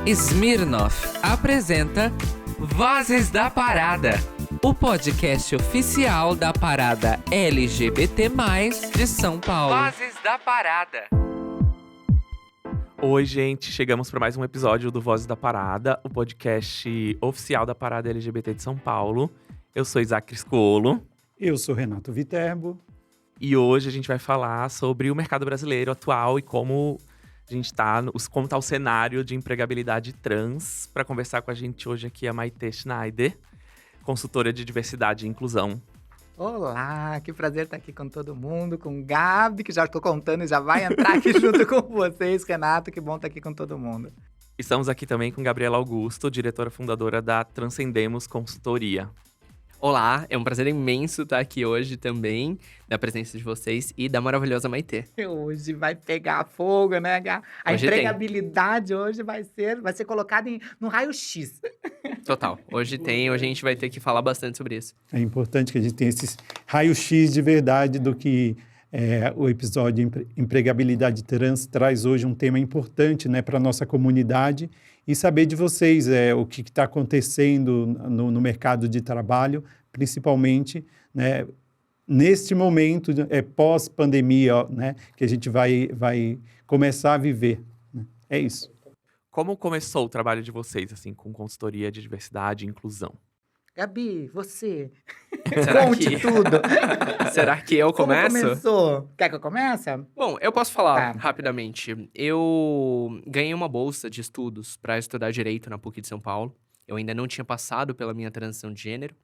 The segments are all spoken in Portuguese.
Smirnoff apresenta Vozes da Parada, o podcast oficial da parada LGBT+, de São Paulo. Vozes da Parada. Oi, gente, chegamos para mais um episódio do Vozes da Parada, o podcast oficial da parada LGBT de São Paulo. Eu sou Isaac Criscuolo. Eu sou Renato Viterbo. E hoje a gente vai falar sobre o mercado brasileiro atual e como a gente como tá o cenário de empregabilidade trans. Para conversar com a gente hoje aqui a Maite Schneider, consultora de diversidade e inclusão. Olá, que prazer estar aqui com todo mundo, com Gabi, que já estou contando e já vai entrar aqui junto com vocês. Renato, que bom estar aqui com todo mundo. Estamos aqui também com Gabriela Augusto, diretora fundadora da Transcendemos Consultoria. Olá, é um prazer imenso estar aqui hoje também, na presença de vocês e da maravilhosa Maite. Hoje vai pegar fogo, né, Gá? A Hoje empregabilidade hoje vai ser colocada no raio-x. Total, hoje a gente vai ter que falar bastante sobre isso. É importante que a gente tenha esses raio-x de verdade do que o episódio Empregabilidade Trans traz hoje um tema importante, né, para a nossa comunidade e saber de vocês o que está acontecendo no mercado de trabalho, principalmente, né, neste momento pós-pandemia, né, que a gente vai começar a viver. Né? É isso. Como começou o trabalho de vocês, assim, com consultoria de diversidade e inclusão? Gabi, você, Conte tudo. Será que eu começo? Como começou? Quer que eu comece? Bom, eu posso falar Tá. rapidamente. Eu ganhei uma bolsa de estudos para estudar Direito na PUC de São Paulo. Eu ainda não tinha passado pela minha transição de gênero,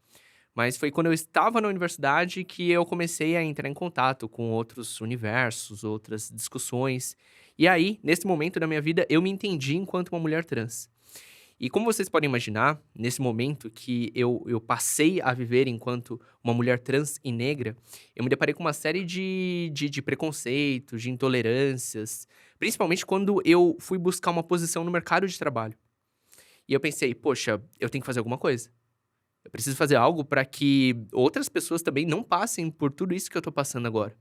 mas foi quando eu estava na universidade que eu comecei a entrar em contato com outros universos, outras discussões. E aí, nesse momento da minha vida, eu me entendi enquanto uma mulher trans. E como vocês podem imaginar, nesse momento que eu passei a viver enquanto uma mulher trans e negra, eu me deparei com uma série de preconceitos, de intolerâncias, principalmente quando eu fui buscar uma posição no mercado de trabalho. E eu pensei, poxa, eu tenho que fazer alguma coisa. Eu preciso fazer algo para que outras pessoas também não passem por tudo isso que eu tô passando agora.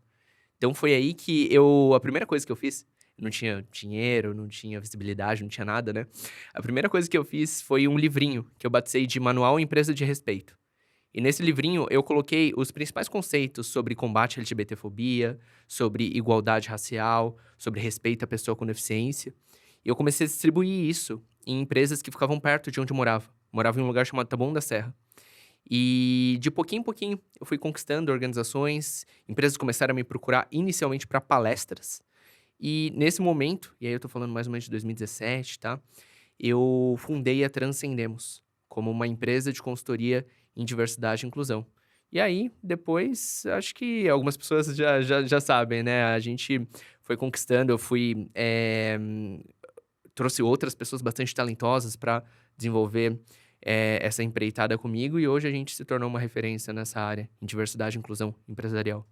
Então foi aí que a primeira coisa que eu fiz, não tinha dinheiro, não tinha visibilidade, não tinha nada, né? A primeira coisa que eu fiz foi um livrinho que eu batizei de Manual Empresa de Respeito. E nesse livrinho eu coloquei os principais conceitos sobre combate à LGBTfobia, sobre igualdade racial, sobre respeito à pessoa com deficiência. E eu comecei a distribuir isso em empresas que ficavam perto de onde eu morava. Morava em um lugar chamado Taboão da Serra. E de pouquinho em pouquinho eu fui conquistando organizações, empresas começaram a me procurar inicialmente para palestras. E nesse momento, e aí eu tô falando mais ou menos de 2017, tá? Eu fundei a Transcendemos, como uma empresa de consultoria em diversidade e inclusão. E aí, depois, acho que algumas pessoas já sabem, né? A gente foi conquistando, eu trouxe outras pessoas bastante talentosas para desenvolver essa empreitada comigo. E hoje a gente se tornou uma referência nessa área, em diversidade e inclusão empresarial.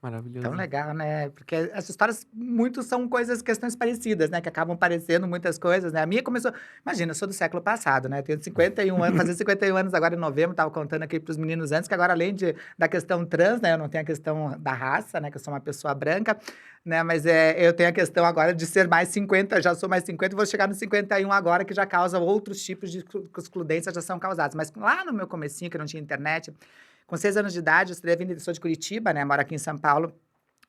Maravilhoso. Tão legal, né? Porque as histórias, muito são questões parecidas, né? Que acabam parecendo muitas coisas, né? A minha começou... Imagina, eu sou do século passado, né? Tenho 51 anos, fazer 51 anos agora em novembro. Tava contando aqui pros meninos antes, que agora além da questão trans, né? Eu não tenho a questão da raça, né? Que eu sou uma pessoa branca, né? Mas eu tenho a questão agora de ser mais 50, já sou mais 50 e vou chegar no 51 agora, que já causa outros tipos de excludência, já são causados. Mas lá no meu comecinho, que não tinha internet... Com 6 anos de idade, eu estudei a vida, sou de Curitiba, né? Moro aqui em São Paulo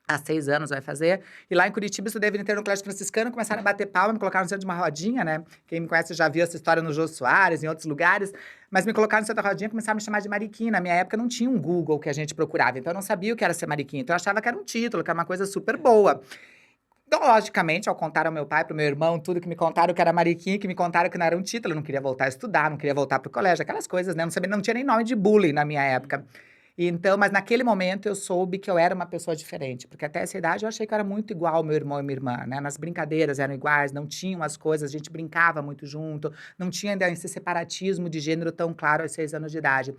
há 6 anos, vai fazer. E lá em Curitiba, eu estudei a vida inteira no Colégio Franciscano, começaram a bater palma, me colocaram no centro de uma rodinha, né? Quem me conhece já viu essa história no Jô Soares, em outros lugares. Mas me colocaram no centro da rodinha e começaram a me chamar de Mariquinha. Na minha época, não tinha um Google que a gente procurava, então eu não sabia o que era ser Mariquinha. Então eu achava que era um título, que era uma coisa super boa. Então, logicamente, ao contar ao meu pai, pro meu irmão, tudo que me contaram que era Mariquinha, que me contaram que não era um título, eu não queria voltar a estudar, não queria voltar pro colégio, aquelas coisas, né? Não sabia, não tinha nem nome de bullying na minha época. Então, mas naquele momento eu soube que eu era uma pessoa diferente, porque até essa idade eu achei que eu era muito igual ao meu irmão e minha irmã, né? Nas brincadeiras eram iguais, não tinham as coisas, a gente brincava muito junto, não tinha ainda esse separatismo de gênero tão claro aos 6 anos de idade.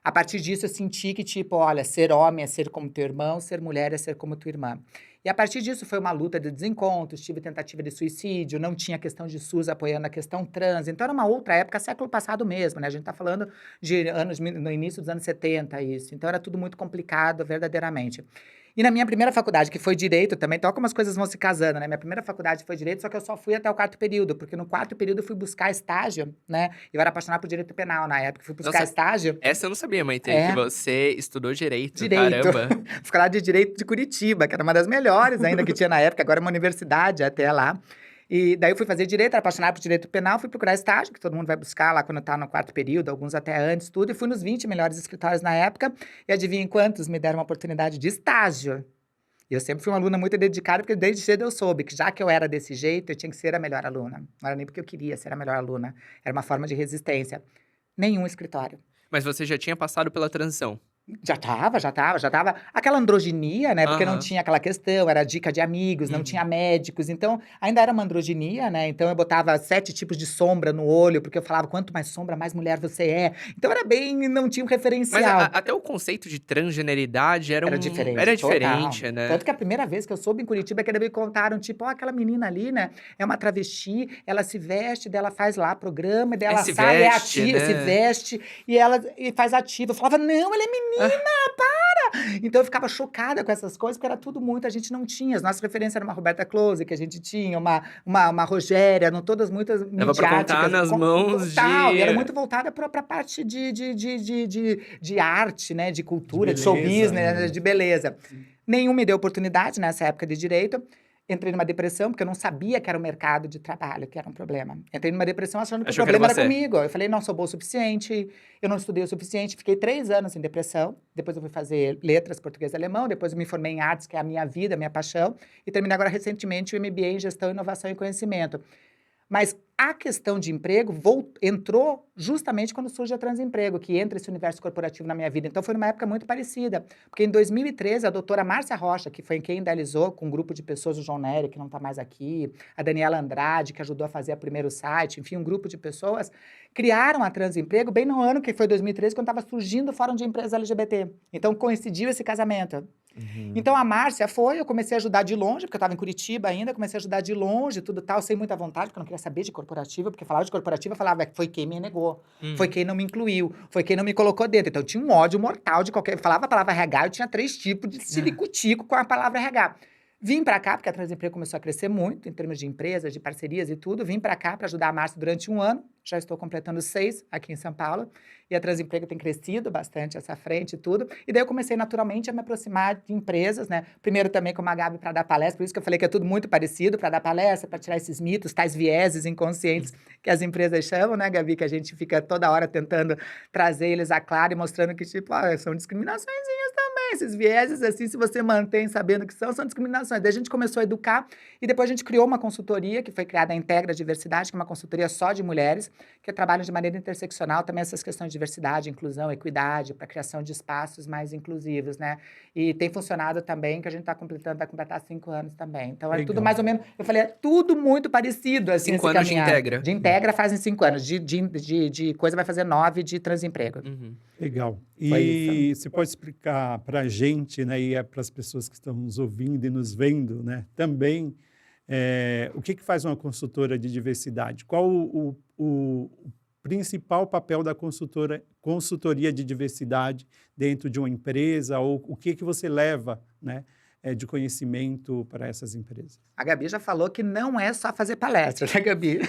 A partir disso, eu senti que, tipo, olha, ser homem é ser como teu irmão, ser mulher é ser como tua irmã. E a partir disso foi uma luta de desencontros, tive tentativa de suicídio, não tinha questão de SUS apoiando a questão trans. Então era uma outra época, século passado mesmo, né? A gente tá falando de anos, no início dos anos 70, isso. Então era tudo muito complicado, verdadeiramente. E na minha primeira faculdade, que foi Direito também, então olha como as coisas vão se casando, né? Minha primeira faculdade foi Direito, só que eu só fui até o 4º período, porque no 4º período eu fui buscar estágio, né? Eu era apaixonada por Direito Penal na época, fui buscar Nossa, estágio. Essa eu não sabia, Maite, É. que você estudou Direito, Direito. caramba. Faculdade de Direito de Curitiba, que era uma das melhores ainda que tinha na época, agora é uma universidade até lá. E daí eu fui fazer Direito, era apaixonada por Direito Penal, fui procurar estágio, que todo mundo vai buscar lá quando tá no 4º período, alguns até antes, tudo, e fui nos 20 melhores escritórios na época, e adivinhem quantos me deram uma oportunidade de estágio. E eu sempre fui uma aluna muito dedicada, porque desde cedo eu soube que já que eu era desse jeito, eu tinha que ser a melhor aluna. Não era nem porque eu queria ser a melhor aluna, era uma forma de resistência. Nenhum escritório. Mas você já tinha passado pela transição. Já tava. Aquela androginia, né? Porque não Aham. tinha aquela questão, era dica de amigos, não tinha médicos. Então, ainda era uma androginia, né? Então, eu botava 7 tipos de sombra no olho, porque eu falava, quanto mais sombra, mais mulher você é. Então, era bem, não tinha um Mas referencial. até o conceito de transgeneridade era Era um... diferente. Era total. diferente, né? Tanto que a primeira vez que eu soube em Curitiba, que eles me contaram, tipo, ó, aquela menina ali, né? É uma travesti, ela se veste, dela faz lá programa, dela se sai, é veste, ativa, né? se veste, e ela faz ativa. Eu falava, não, ela é menina, para! Então eu ficava chocada com essas coisas, porque era tudo muito, a gente não tinha. As nossas referências eram uma Roberta Close, que a gente tinha, uma Rogéria, eram todas muitas Dava pra contar midiáticas. nas mãos Total, de... e era muito voltada para a parte de arte, né? De cultura, de beleza, show business, né? de beleza. Nenhum me deu oportunidade nessa época de direito. Entrei numa depressão, porque eu não sabia que era o mercado de trabalho, que era um problema. Entrei numa depressão achando que Achou o que era problema era você. comigo. Eu falei, não sou boa o suficiente, eu não estudei o suficiente. Fiquei 3 anos em depressão. Depois eu fui fazer letras, português e alemão. Depois eu me formei em artes, que é a minha vida, a minha paixão. E terminei agora recentemente o MBA em Gestão, Inovação e Conhecimento. Mas a questão de emprego entrou justamente quando surge a Transemprego, que entra esse universo corporativo na minha vida. Então, foi numa época muito parecida. Porque em 2013, a doutora Márcia Rocha, que foi quem idealizou com um grupo de pessoas, o João Nery, que não está mais aqui, a Daniela Andrade, que ajudou a fazer o primeiro site, enfim, um grupo de pessoas, criaram a Transemprego bem no ano que foi 2013, quando estava surgindo o Fórum de Empresas LGBT. Então, coincidiu esse casamento. Então, a Márcia foi, eu comecei a ajudar de longe, porque eu estava em Curitiba ainda, comecei a ajudar de longe, tudo tal, sem muita vontade, porque eu não queria saber de corporativa, porque falava de corporativa, eu falava, foi quem me negou, foi quem não me incluiu, foi quem não me colocou dentro. Então, eu tinha um ódio mortal de qualquer... Falava a palavra RH, eu tinha 3 tipos de ciricutico com a palavra RH. Vim para cá, porque a Transemprego começou a crescer muito, em termos de empresas, de parcerias e tudo. Vim para cá para ajudar a Márcia durante 1 ano. Já estou completando 6 aqui em São Paulo. E a Transemprego tem crescido bastante essa frente e tudo. E daí eu comecei naturalmente a me aproximar de empresas, né? Primeiro também com a Gabi para dar palestra. Por isso que eu falei que é tudo muito parecido, para dar palestra, para tirar esses mitos, tais vieses inconscientes que as empresas chamam, né, Gabi? Que a gente fica toda hora tentando trazer eles à clara e mostrando que, tipo, são discriminaçõezinhas também. Esses vieses, assim, se você mantém sabendo que são discriminações. Daí a gente começou a educar e depois a gente criou uma consultoria que foi criada a Integra Diversidade, que é uma consultoria só de mulheres, que trabalham de maneira interseccional também essas questões de diversidade, inclusão, equidade, para a criação de espaços mais inclusivos, né? E tem funcionado também, que a gente vai completar 5 anos também. Então, é Legal. tudo mais ou menos, eu falei, é tudo muito parecido, assim, 5 esse anos de caminhar. Integra. De Integra fazem 5 anos, de coisa vai fazer 9 de Transemprego. Legal. Foi E você pode explicar para a gente, né, e para as pessoas que estão nos ouvindo e nos vendo, né, também, o que faz uma consultora de diversidade? Qual o principal papel da consultoria de diversidade dentro de uma empresa? Ou o que você leva, né, de conhecimento para essas empresas? A Gabi já falou que não é só fazer palestra, né, Gabi?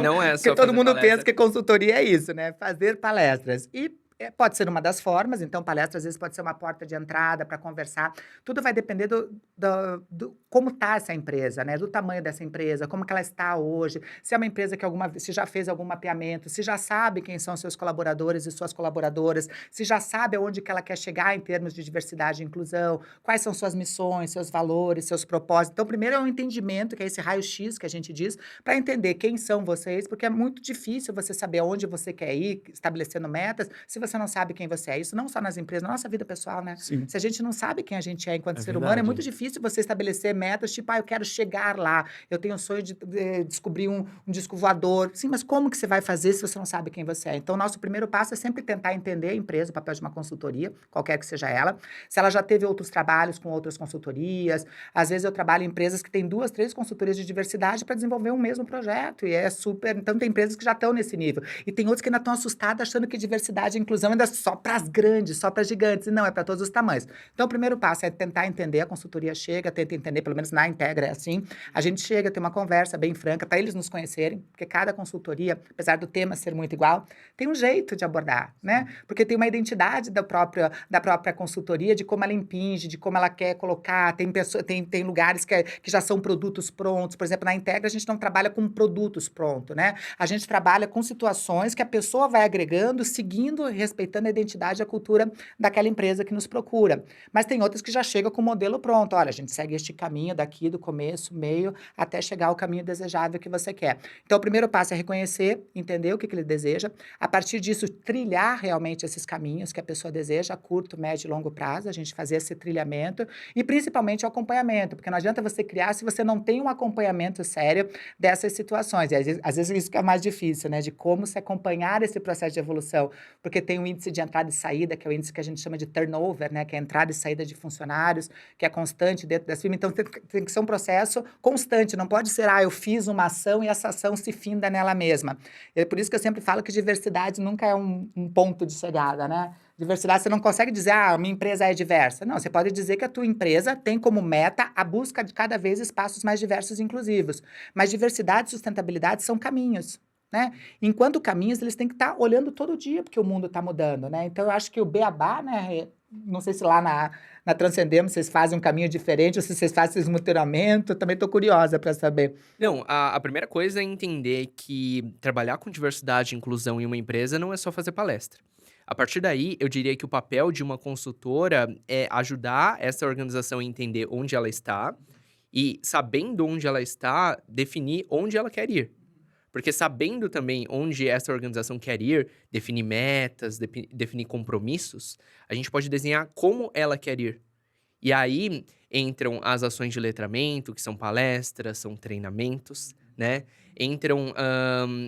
Não é só porque todo fazer mundo palestra. pensa que consultoria é isso, né? Fazer palestras. E pode ser uma das formas, então palestra às vezes pode ser uma porta de entrada para conversar. Tudo vai depender do como está essa empresa, né? Do tamanho dessa empresa, como que ela está hoje, se é uma empresa que se já fez algum mapeamento, se já sabe quem são seus colaboradores e suas colaboradoras, se já sabe aonde que ela quer chegar em termos de diversidade e inclusão, quais são suas missões, seus valores, seus propósitos. Então, primeiro é um entendimento, que é esse raio-x que a gente diz, para entender quem são vocês, porque é muito difícil você saber aonde você quer ir, estabelecendo metas, se você não sabe quem você é. Isso não só nas empresas, na nossa vida pessoal, né? Sim. Se a gente não sabe quem a gente é enquanto ser verdade. humano, é muito difícil você estabelecer metas, tipo, eu quero chegar lá, eu tenho o sonho de descobrir um disco voador. Sim, mas como que você vai fazer se você não sabe quem você é? Então, o nosso primeiro passo é sempre tentar entender a empresa, o papel de uma consultoria, qualquer que seja ela. Se ela já teve outros trabalhos com outras consultorias, às vezes eu trabalho em empresas que têm 2, 3 consultorias de diversidade para desenvolver um mesmo projeto, e é super... Então, tem empresas que já estão nesse nível. E tem outros que ainda estão assustadas achando que diversidade e inclusão inclusão ainda só para as grandes, só para gigantes, e não, é para todos os tamanhos. Então, o primeiro passo é tentar entender, a consultoria chega, tenta entender, pelo menos na Integra é assim, a gente chega, tem uma conversa bem franca, para eles nos conhecerem, porque cada consultoria, apesar do tema ser muito igual, tem um jeito de abordar, né? Porque tem uma identidade da própria consultoria, de como ela impinge, de como ela quer colocar, tem lugares que já são produtos prontos, por exemplo, na Integra a gente não trabalha com produtos prontos, né? A gente trabalha com situações que a pessoa vai agregando, seguindo e respeitando a identidade e a cultura daquela empresa que nos procura. Mas tem outras que já chegam com o modelo pronto. Olha, a gente segue este caminho daqui, do começo, meio, até chegar ao caminho desejável que você quer. Então, o primeiro passo é reconhecer, entender o que ele deseja. A partir disso, trilhar realmente esses caminhos que a pessoa deseja, a curto, médio e longo prazo, a gente fazer esse trilhamento e, principalmente, o acompanhamento, porque não adianta você criar se você não tem um acompanhamento sério dessas situações. E, às vezes isso que é mais difícil, né? De como se acompanhar esse processo de evolução, porque tem um índice de entrada e saída, que é o índice que a gente chama de turnover, né? Que é a entrada e saída de funcionários, que é constante dentro das firmas. Então, tem que ser um processo constante, não pode ser, eu fiz uma ação e essa ação se finda nela mesma. E é por isso que eu sempre falo que diversidade nunca é um ponto de chegada, né? Diversidade, você não consegue dizer, minha empresa é diversa. Não, você pode dizer que a tua empresa tem como meta a busca de cada vez espaços mais diversos e inclusivos. Mas diversidade e sustentabilidade são caminhos, né? Enquanto caminhos, eles têm que estar olhando todo dia, porque o mundo está mudando, né? Então, eu acho que o beabá, né? Não sei se lá na Transcendemos vocês fazem um caminho diferente, ou se vocês fazem esse monitoramento, também estou curiosa para saber. Não, a primeira coisa é entender que trabalhar com diversidade e inclusão em uma empresa não é só fazer palestra. A partir daí, eu diria que o papel de uma consultora é ajudar essa organização a entender onde ela está e, sabendo onde ela está, definir onde ela quer ir. Porque sabendo também onde essa organização quer ir, definir metas, definir compromissos, a gente pode desenhar como ela quer ir. E aí entram as ações de letramento, que são palestras, são treinamentos, né? Entram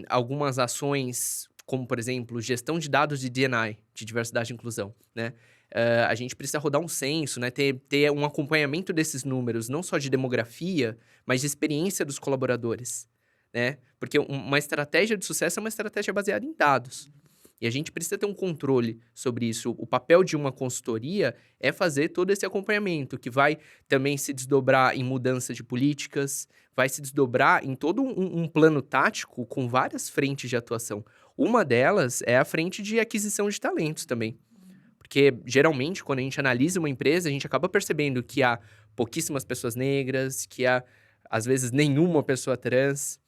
algumas ações, como, por exemplo, gestão de dados de D&I, de diversidade e inclusão, né? A gente precisa rodar um censo, né? Ter um acompanhamento desses números, não só de demografia, mas de experiência dos colaboradores, né? Porque uma estratégia de sucesso é uma estratégia baseada em dados. E a gente precisa ter um controle sobre isso. O papel de uma consultoria é fazer todo esse acompanhamento, que vai também se desdobrar em mudança de políticas, vai se desdobrar em todo um plano tático com várias frentes de atuação. Uma delas é a frente de aquisição de talentos também. Porque, geralmente, quando a gente analisa uma empresa, a gente acaba percebendo que há pouquíssimas pessoas negras, que há, às vezes, nenhuma pessoa trans.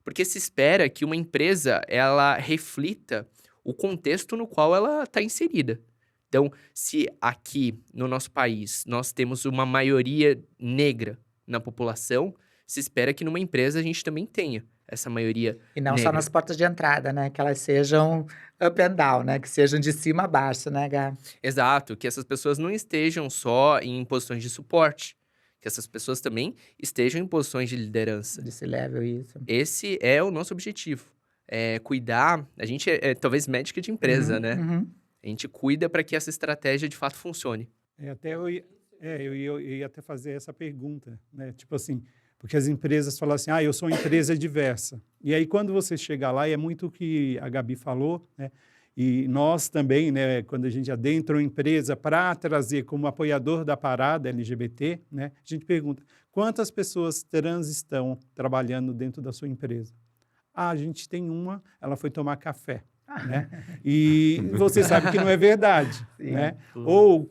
Porque se espera que uma empresa, ela reflita o contexto no qual ela está inserida. Então, se aqui, no nosso país, nós temos uma maioria negra na população, se espera que numa empresa a gente também tenha essa maioria E não negra. só nas portas de entrada, né? Que elas sejam up and down, né? Que sejam de cima a baixo, né, Gá? Exato, que essas pessoas não estejam só em posições de suporte, que essas pessoas também estejam em posições de liderança. Desse level, isso. Esse é o nosso objetivo. É cuidar, a gente é talvez médica de empresa, né? Uhum. A gente cuida para que essa estratégia de fato funcione. Eu ia até fazer essa pergunta, né? Tipo assim, porque as empresas falam assim, eu sou uma empresa diversa. E aí, quando você chega lá, e é muito o que a Gabi falou, né? E nós também, né, quando a gente adentra uma empresa para trazer como apoiador da parada LGBT, né, a gente pergunta, quantas pessoas trans estão trabalhando dentro da sua empresa? A gente tem uma, ela foi tomar café. Né? E você sabe que não é verdade. Né? Ou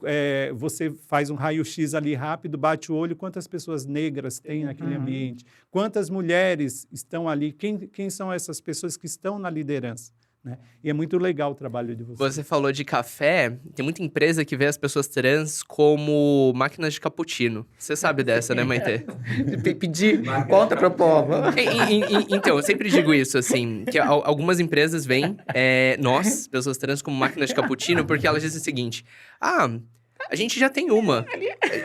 você faz um raio-x ali rápido, bate o olho, quantas pessoas negras tem naquele ambiente? Quantas mulheres estão ali? Quem são essas pessoas que estão na liderança? Né? E é muito legal o trabalho de vocês. Você falou de café, tem muita empresa que vê as pessoas trans como máquinas de cappuccino. Você sabe dessa, né, Maitê? Pedir conta pro povo. Então, eu sempre digo isso, assim, que algumas empresas veem nós, pessoas trans, como máquinas de cappuccino, porque elas dizem o seguinte, A gente já tem uma.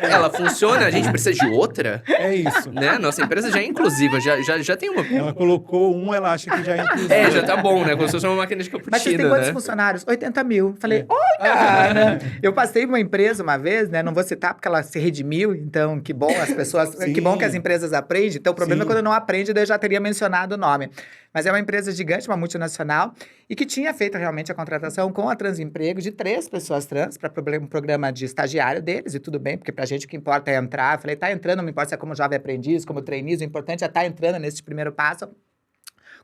Ela funciona, a gente precisa de outra, É isso. né? Nossa empresa já é inclusiva, já tem uma. Ela colocou um, ela acha que já é inclusivo. Já tá bom, né? Como se fosse uma máquina de Mas vocês cappuccino, têm quantos né? funcionários? 80 mil. Falei, olha! Né? Eu passei uma empresa uma vez, né? Não vou citar porque ela se redimiu, então que bom as pessoas, Sim. que bom que as empresas aprendem. Então o problema Sim. é quando não aprende, daí eu já teria mencionado o nome. Mas é uma empresa gigante, uma multinacional, e que tinha feito realmente a contratação com a Transemprego de 3 pessoas trans para um programa de estagiário deles, e tudo bem, porque pra gente o que importa é entrar. Eu falei, tá entrando, não me importa se é como jovem aprendiz, como trainees, o importante é estar entrando nesse primeiro passo.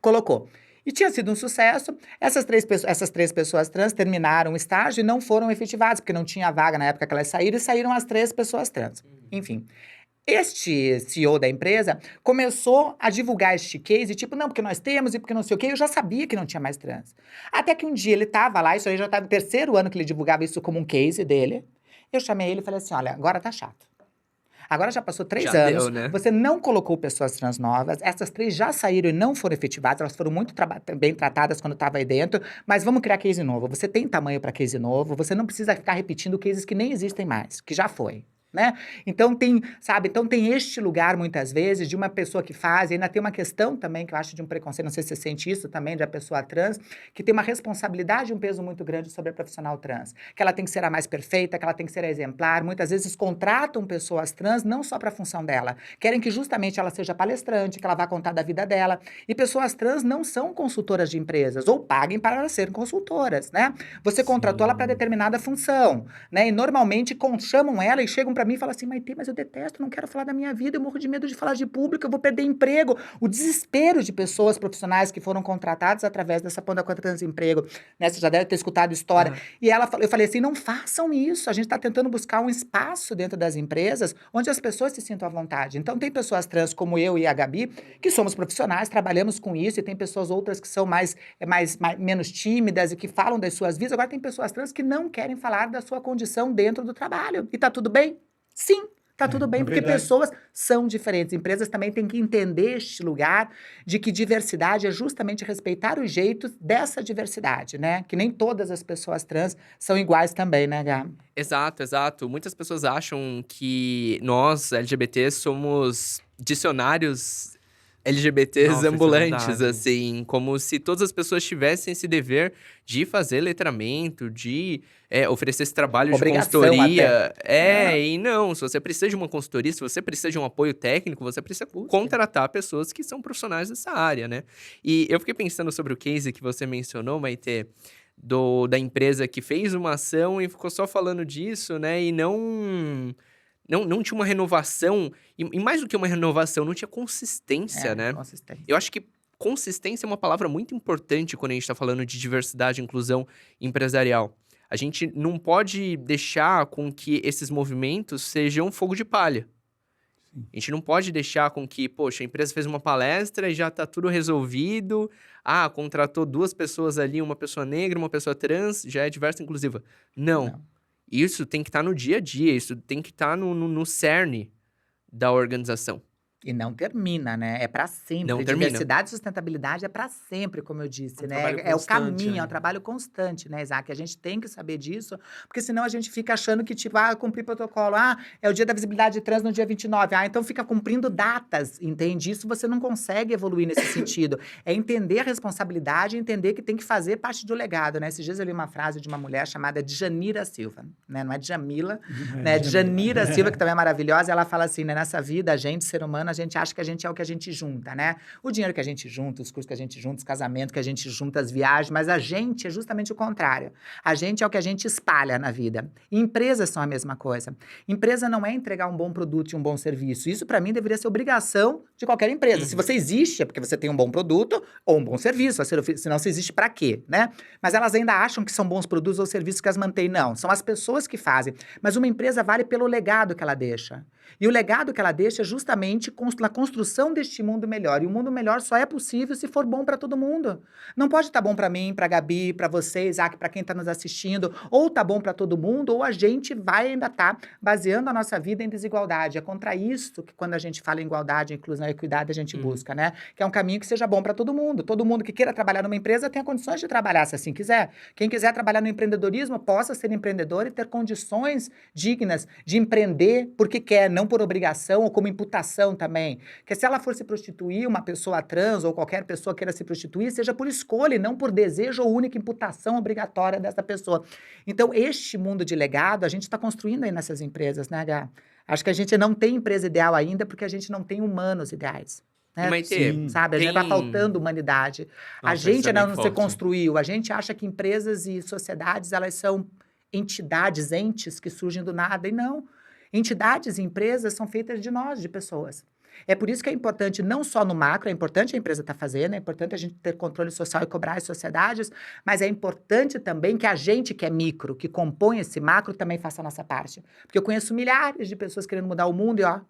Colocou. E tinha sido um sucesso. Essas três pessoas trans terminaram o estágio e não foram efetivadas, porque não tinha vaga na época que elas saíram, e saíram as 3 pessoas trans. Enfim. Este CEO da empresa começou a divulgar este case, tipo, não, porque nós temos e porque não sei o quê. Eu já sabia que não tinha mais trans. Até que um dia ele estava lá, isso aí já estava no 3º ano que ele divulgava isso como um case dele. Eu chamei ele e falei assim, olha, agora tá chato. Agora já passou 3 Já anos, deu, né? você não colocou pessoas trans novas, essas 3 já saíram e não foram efetivadas, elas foram muito bem tratadas quando estava aí dentro, mas vamos criar case novo. Você tem tamanho para case novo, você não precisa ficar repetindo cases que nem existem mais, que já foi. Né? Então tem, sabe, então tem este lugar muitas vezes de uma pessoa que faz, e ainda tem uma questão também que eu acho de um preconceito, não sei se você sente isso também, da pessoa trans, que tem uma responsabilidade e um peso muito grande sobre a profissional trans, que ela tem que ser a mais perfeita, que ela tem que ser a exemplar, muitas vezes contratam pessoas trans não só para a função dela, querem que justamente ela seja palestrante, que ela vá contar da vida dela, e pessoas trans não são consultoras de empresas, ou paguem para elas serem consultoras, né? Você contratou ela para determinada função, né? E normalmente chamam ela e chegam para mim e falam assim, Maitê, mas eu detesto, não quero falar da minha vida, eu morro de medo de falar de público, eu vou perder emprego. O desespero de pessoas profissionais que foram contratadas através dessa Ponta Contra Transemprego, né? Você já deve ter escutado história. E eu falei assim, não façam isso, a gente está tentando buscar um espaço dentro das empresas onde as pessoas se sintam à vontade. Então tem pessoas trans como eu e a Gabi, que somos profissionais, trabalhamos com isso, e tem pessoas outras que são menos tímidas e que falam das suas vidas. Agora tem pessoas trans que não querem falar da sua condição dentro do trabalho. E tá tudo bem? Sim, tá tudo bem, porque verdade. pessoas são diferentes. Empresas também têm que entender este lugar de que diversidade é justamente respeitar os jeitos dessa diversidade, né? Que nem todas as pessoas trans são iguais também, né, Gá? Exato, exato. Muitas pessoas acham que nós, LGBT, somos dicionários LGBTs Nossa, isso é ambulantes, verdade. assim, como se todas as pessoas tivessem esse dever de fazer letramento, de oferecer esse trabalho Obrigação de consultoria. até. E não, se você precisa de uma consultoria, se você precisa de um apoio técnico, você precisa contratar pessoas que são profissionais dessa área, né? E eu fiquei pensando sobre o case que você mencionou, Maitê, da empresa que fez uma ação e ficou só falando disso, né? E não tinha uma renovação, e mais do que uma renovação, não tinha consistência, né? Consistência. Eu acho que consistência é uma palavra muito importante quando a gente está falando de diversidade e inclusão empresarial. A gente não pode deixar com que esses movimentos sejam fogo de palha. A gente não pode deixar com que, poxa, a empresa fez uma palestra e já está tudo resolvido. Contratou 2 pessoas ali, uma pessoa negra, uma pessoa trans, já é diversa e inclusiva. Não. Isso tem que estar no dia a dia, isso tem que estar no cerne da organização. E não termina, né? É para sempre. Não termina. Diversidade e sustentabilidade é para sempre, como eu disse, Um né? trabalho É o constante, caminho, né? é um trabalho constante, né, Isaac? A gente tem que saber disso, porque senão a gente fica achando que, tipo, cumprir protocolo. É o dia da visibilidade trans no dia 29. Então fica cumprindo datas, entende? Isso você não consegue evoluir nesse sentido. É entender a responsabilidade e entender que tem que fazer parte do legado, né? Esses dias eu li uma frase de uma mulher chamada Djanira Silva, né? Não é Djamila, né? Djanira Silva, que também é maravilhosa. Ela fala assim, né? Nessa vida, a gente, ser humano, a gente acha que a gente é o que a gente junta, né? O dinheiro que a gente junta, os cursos que a gente junta, os casamentos que a gente junta, as viagens, mas a gente é justamente o contrário. A gente é o que a gente espalha na vida. E empresas são a mesma coisa. Empresa não é entregar um bom produto e um bom serviço. Isso, para mim, deveria ser obrigação de qualquer empresa. Se você existe, é porque você tem um bom produto ou um bom serviço. Senão você existe para quê, né? Mas elas ainda acham que são bons produtos ou serviços que as mantêm. Não, são as pessoas que fazem. Mas uma empresa vale pelo legado que ela deixa. E o legado que ela deixa é justamente na construção deste mundo melhor. E o mundo melhor só é possível se for bom para todo mundo. Não pode estar bom para mim, para Gabi, para você, Isaac, para quem está nos assistindo. Ou tá bom para todo mundo, ou a gente vai ainda estar baseando a nossa vida em desigualdade. É contra isso que quando a gente fala em igualdade, inclusão e equidade, a gente busca, né? Que é um caminho que seja bom para todo mundo. Todo mundo que queira trabalhar numa empresa tenha condições de trabalhar, se assim quiser. Quem quiser trabalhar no empreendedorismo, possa ser empreendedor e ter condições dignas de empreender porque quer, não por obrigação ou como imputação também. Que se ela for se prostituir, uma pessoa trans ou qualquer pessoa queira se prostituir, seja por escolha e não por desejo ou única imputação obrigatória dessa pessoa. Então, este mundo de legado, a gente está construindo aí nessas empresas, né, Gá? Acho que a gente não tem empresa ideal ainda porque a gente não tem humanos ideais. Né? E Maitê, sabe? A gente tem- tá faltando humanidade. A Nossa, gente isso é ainda bem não se forte. construiu. A gente acha que empresas e sociedades, elas são entidades, entes que surgem do nada. E não. Entidades e empresas são feitas de nós, de pessoas. É por isso que é importante, não só no macro, é importante a empresa estar fazendo, é importante a gente ter controle social e cobrar as sociedades, mas é importante também que a gente que é micro, que compõe esse macro, também faça a nossa parte. Porque eu conheço milhares de pessoas querendo mudar o mundo e, ó,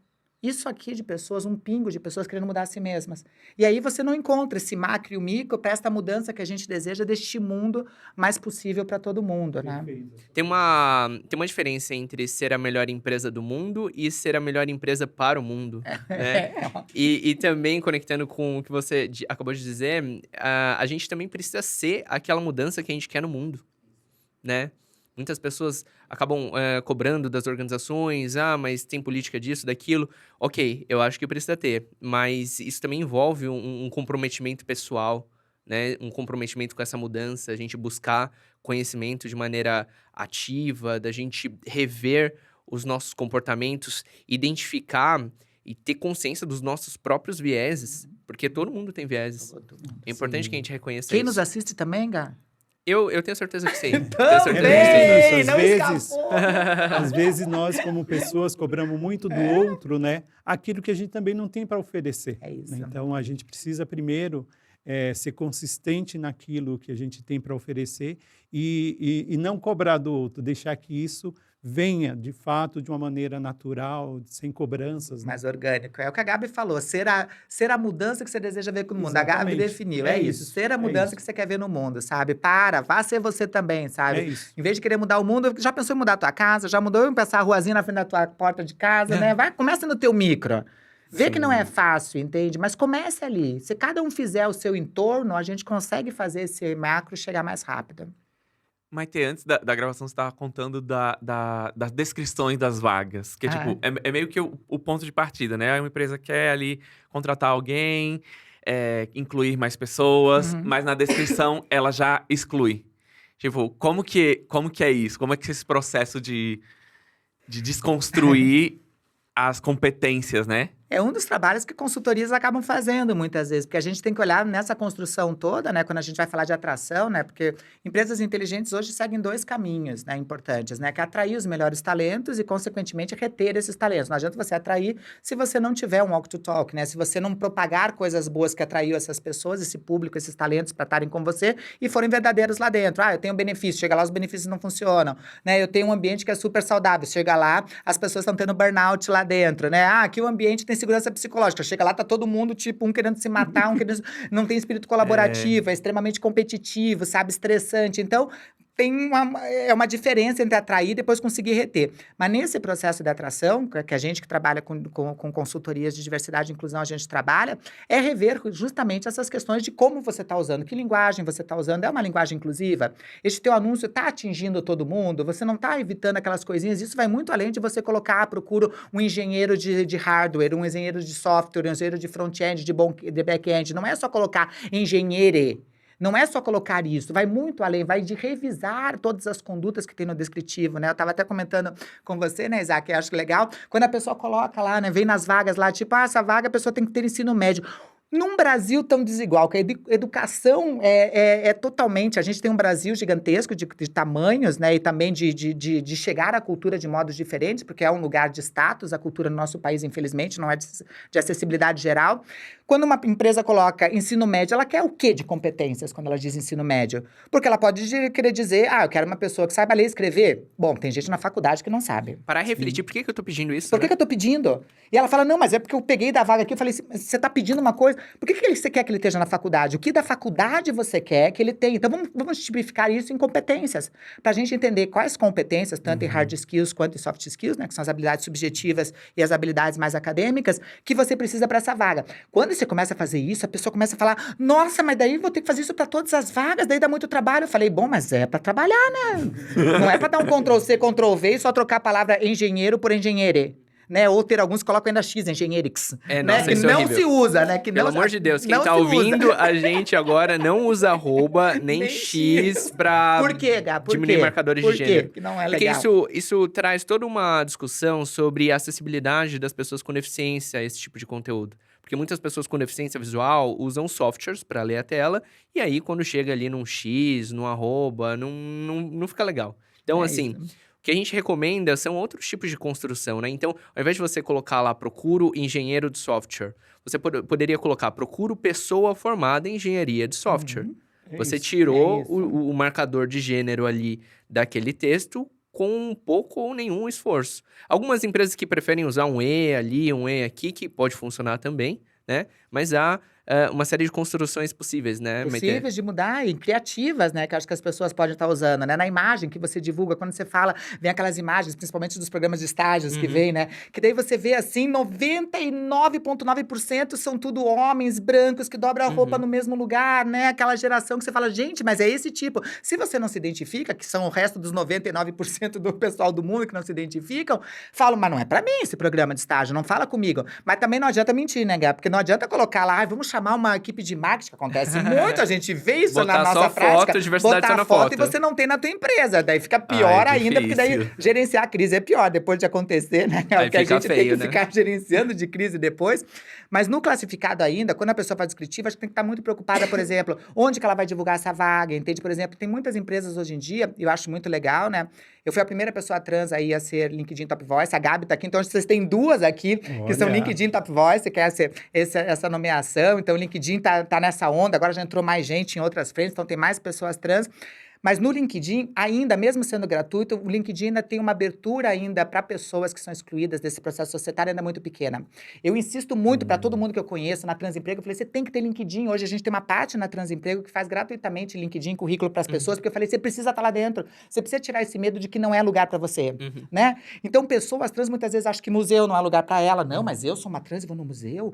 isso aqui de pessoas, um pingo de pessoas querendo mudar a si mesmas. E aí você não encontra esse macro e o micro para esta mudança que a gente deseja deste mundo mais possível para todo mundo, né? Tem uma diferença entre ser a melhor empresa do mundo e ser a melhor empresa para o mundo, né? E também, conectando com o que você acabou de dizer, a gente também precisa ser aquela mudança que a gente quer no mundo, né? Muitas pessoas acabam cobrando das organizações, mas tem política disso, daquilo. Ok, eu acho que precisa ter, mas isso também envolve um comprometimento pessoal, né? Um comprometimento com essa mudança, a gente buscar conhecimento de maneira ativa, da gente rever os nossos comportamentos, identificar e ter consciência dos nossos próprios vieses, porque todo mundo tem vieses. É importante Sim. que a gente reconheça Quem isso. nos assiste também, Gá? Eu tenho certeza que sim. Tenho É certeza que sim. bem isso, não às vezes, escapou. às vezes nós, como pessoas, cobramos muito do outro, né? Aquilo que a gente também não tem para oferecer. É isso. Né? Então, a gente precisa primeiro ser consistente naquilo que a gente tem para oferecer e não cobrar do outro, deixar que isso venha, de fato, de uma maneira natural, sem cobranças. Né? Mais orgânico. É o que a Gabi falou, ser a mudança que você deseja ver no mundo. A Gabi Exatamente. definiu, É isso. isso, Ser a é mudança isso. que você quer ver no mundo, sabe? Vá ser você também, sabe? É isso. Em vez de querer mudar o mundo, já pensou em mudar a tua casa? Já mudou em pensar a ruazinha na frente da tua porta de casa, né? Começa no teu micro. Vê que não é fácil, entende? Mas comece ali. Se cada um fizer o seu entorno, a gente consegue fazer esse macro chegar mais rápido. Maite, antes da gravação, você estava contando das descrições das vagas. Que é, tipo, é meio que o ponto de partida, né? Uma empresa quer ali contratar alguém, incluir mais pessoas, mas na descrição ela já exclui. Tipo, como que é isso? Como é que é esse processo de desconstruir as competências, né? É um dos trabalhos que consultorias acabam fazendo muitas vezes, porque a gente tem que olhar nessa construção toda, né, quando a gente vai falar de atração, né, porque empresas inteligentes hoje seguem dois caminhos, né, importantes, né, que é atrair os melhores talentos e, consequentemente, reter esses talentos. Não adianta você atrair se você não tiver um walk to talk, né, se você não propagar coisas boas que atraiu essas pessoas, esse público, esses talentos para estarem com você e forem verdadeiros lá dentro. Eu tenho benefício, chega lá, os benefícios não funcionam, né, eu tenho um ambiente que é super saudável, chega lá, as pessoas estão tendo burnout lá dentro, né, aqui o ambiente tem segurança psicológica. Chega lá, tá todo mundo, tipo, um querendo se matar, não tem espírito colaborativo, é extremamente competitivo, sabe, estressante. Então, tem uma diferença entre atrair e depois conseguir reter. Mas nesse processo de atração, que a gente que trabalha com consultorias de diversidade e inclusão, a gente trabalha, é rever justamente essas questões de como você está usando, que linguagem você está usando, é uma linguagem inclusiva? Este teu anúncio está atingindo todo mundo? Você não está evitando aquelas coisinhas? Isso vai muito além de você colocar, procuro um engenheiro de hardware, um engenheiro de software, um engenheiro de front-end, de back-end. Não é só colocar engenheiro. Não é só colocar isso, vai muito além, vai de revisar todas as condutas que tem no descritivo, né? Eu estava até comentando com você, né, Isaac, eu acho legal, quando a pessoa coloca lá, né, vem nas vagas lá, tipo, essa vaga a pessoa tem que ter ensino médio. Num Brasil tão desigual, que a educação é totalmente... A gente tem um Brasil gigantesco de tamanhos, né? E também de chegar à cultura de modos diferentes, porque é um lugar de status, a cultura no nosso país, infelizmente, não é de acessibilidade geral. Quando uma empresa coloca ensino médio, ela quer o quê de competências quando ela diz ensino médio? Porque ela pode querer dizer, eu quero uma pessoa que saiba ler e escrever. Bom, tem gente na faculdade que não sabe. Para refletir, por que eu tô pedindo isso? Por que eu tô pedindo? E ela fala, não, mas é porque eu peguei da vaga aqui, eu falei, você tá pedindo uma coisa, por que você quer que ele esteja na faculdade? O que da faculdade você quer que ele tenha? Então, vamos tipificar isso em competências, pra gente entender quais competências, tanto em hard skills quanto em soft skills, né, que são as habilidades subjetivas e as habilidades mais acadêmicas, que você precisa para essa vaga. Quando você começa a fazer isso, a pessoa começa a falar, nossa, mas daí eu vou ter que fazer isso para todas as vagas, daí dá muito trabalho. Eu falei, bom, mas é para trabalhar, né? Não é para dar um Ctrl-C, Ctrl-V e só trocar a palavra engenheiro por engenheire. Né? Ou ter alguns que colocam ainda X, engenheirix. É, né? nossa, Que isso é não horrível. se usa, né? Que Pelo não, amor de Deus, quem não tá se usa. ouvindo a gente agora não usa arroba nem Nem X pra Por quê, Gá? Por diminuir quê? marcadores Por de quê? gênero. Que não é Porque legal. isso traz toda uma discussão sobre a acessibilidade das pessoas com deficiência a esse tipo de conteúdo. Porque muitas pessoas com deficiência visual usam softwares para ler a tela, e aí quando chega ali num X, num arroba, não fica legal. Então, assim, isso. o que a gente recomenda são outros tipos de construção, né? Então, ao invés de você colocar lá, procuro engenheiro de software, você poderia colocar, procuro pessoa formada em engenharia de software. É Você isso, tirou é isso. o marcador de gênero ali daquele texto com pouco ou nenhum esforço. Algumas empresas que preferem usar um E ali, um E aqui, que pode funcionar também, né? Mas há uma série de construções possíveis, né, Maite? Possíveis de mudar e criativas, né? Que acho que as pessoas podem estar usando, né? Na imagem que você divulga, quando você fala, vem aquelas imagens, principalmente dos programas de estágios que vem, né? Que daí você vê assim, 99,9% são tudo homens brancos que dobram a roupa no mesmo lugar, né? Aquela geração que você fala, gente, mas é esse tipo. Se você não se identifica, que são o resto dos 99% do pessoal do mundo que não se identificam, falam, mas não é pra mim esse programa de estágio, não fala comigo. Mas também não adianta mentir, né, Gá? Porque não adianta colocar lá, vamos chamar uma equipe de marketing, que acontece muito, a gente vê isso Botar na só nossa prática. foto, diversidade botar só na foto e foto. você não tem na tua empresa. Daí fica pior Ai, ainda, porque daí difícil. gerenciar a crise é pior depois de acontecer, né? É Aí o que a fica gente tem feio, que né? ficar gerenciando de crise depois. Mas no classificado ainda, quando a pessoa faz descritiva, acho que tem que estar muito preocupada, por exemplo, onde que ela vai divulgar essa vaga, entende? Por exemplo, tem muitas empresas hoje em dia, eu acho muito legal, né? Eu fui a primeira pessoa trans aí a ser LinkedIn Top Voice, a Gabi tá aqui, então vocês têm duas aqui, que são Olha. LinkedIn Top Voice, que é essa nomeação, então o LinkedIn tá nessa onda, agora já entrou mais gente em outras frentes, então tem mais pessoas trans. Mas no LinkedIn, ainda, mesmo sendo gratuito, o LinkedIn ainda tem uma abertura ainda para pessoas que são excluídas desse processo societário ainda muito pequena. Eu insisto muito para todo mundo que eu conheço na Transemprego, eu falei, você tem que ter LinkedIn. Hoje a gente tem uma parte na Transemprego que faz gratuitamente LinkedIn, currículo para as pessoas, porque eu falei, você precisa estar lá dentro. Você precisa tirar esse medo de que não é lugar para você, né? Então, pessoas trans muitas vezes acham que museu não é lugar para ela. Não, mas eu sou uma trans e vou no museu.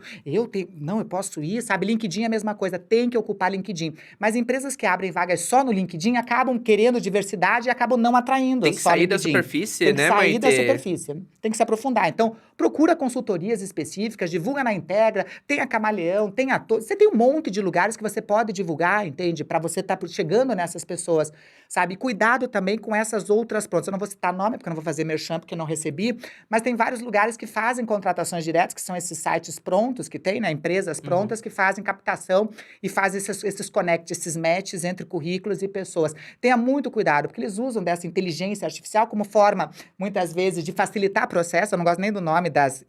Não, eu posso ir, sabe? LinkedIn é a mesma coisa, tem que ocupar LinkedIn. Mas empresas que abrem vagas só no LinkedIn acabam querendo diversidade e acabam não atraindo. Tem que só sair da LinkedIn. superfície, Tem que né, sair da Maite? superfície. Tem que se aprofundar. Então, procura consultorias específicas, divulga na Integra, tem a Camaleão, tem a Você tem um monte de lugares que você pode divulgar, entende? Para você estar chegando nessas pessoas, sabe? Cuidado também com essas outras prontas. Eu não vou citar nome, porque eu não vou fazer merchan, porque eu não recebi, mas tem vários lugares que fazem contratações diretas, que são esses sites prontos que tem, né? Empresas prontas que fazem captação e fazem esses connects, esses matches entre currículos e pessoas. Tenha muito cuidado, porque eles usam dessa inteligência artificial como forma, muitas vezes, de facilitar o processo. Eu não gosto nem do nome das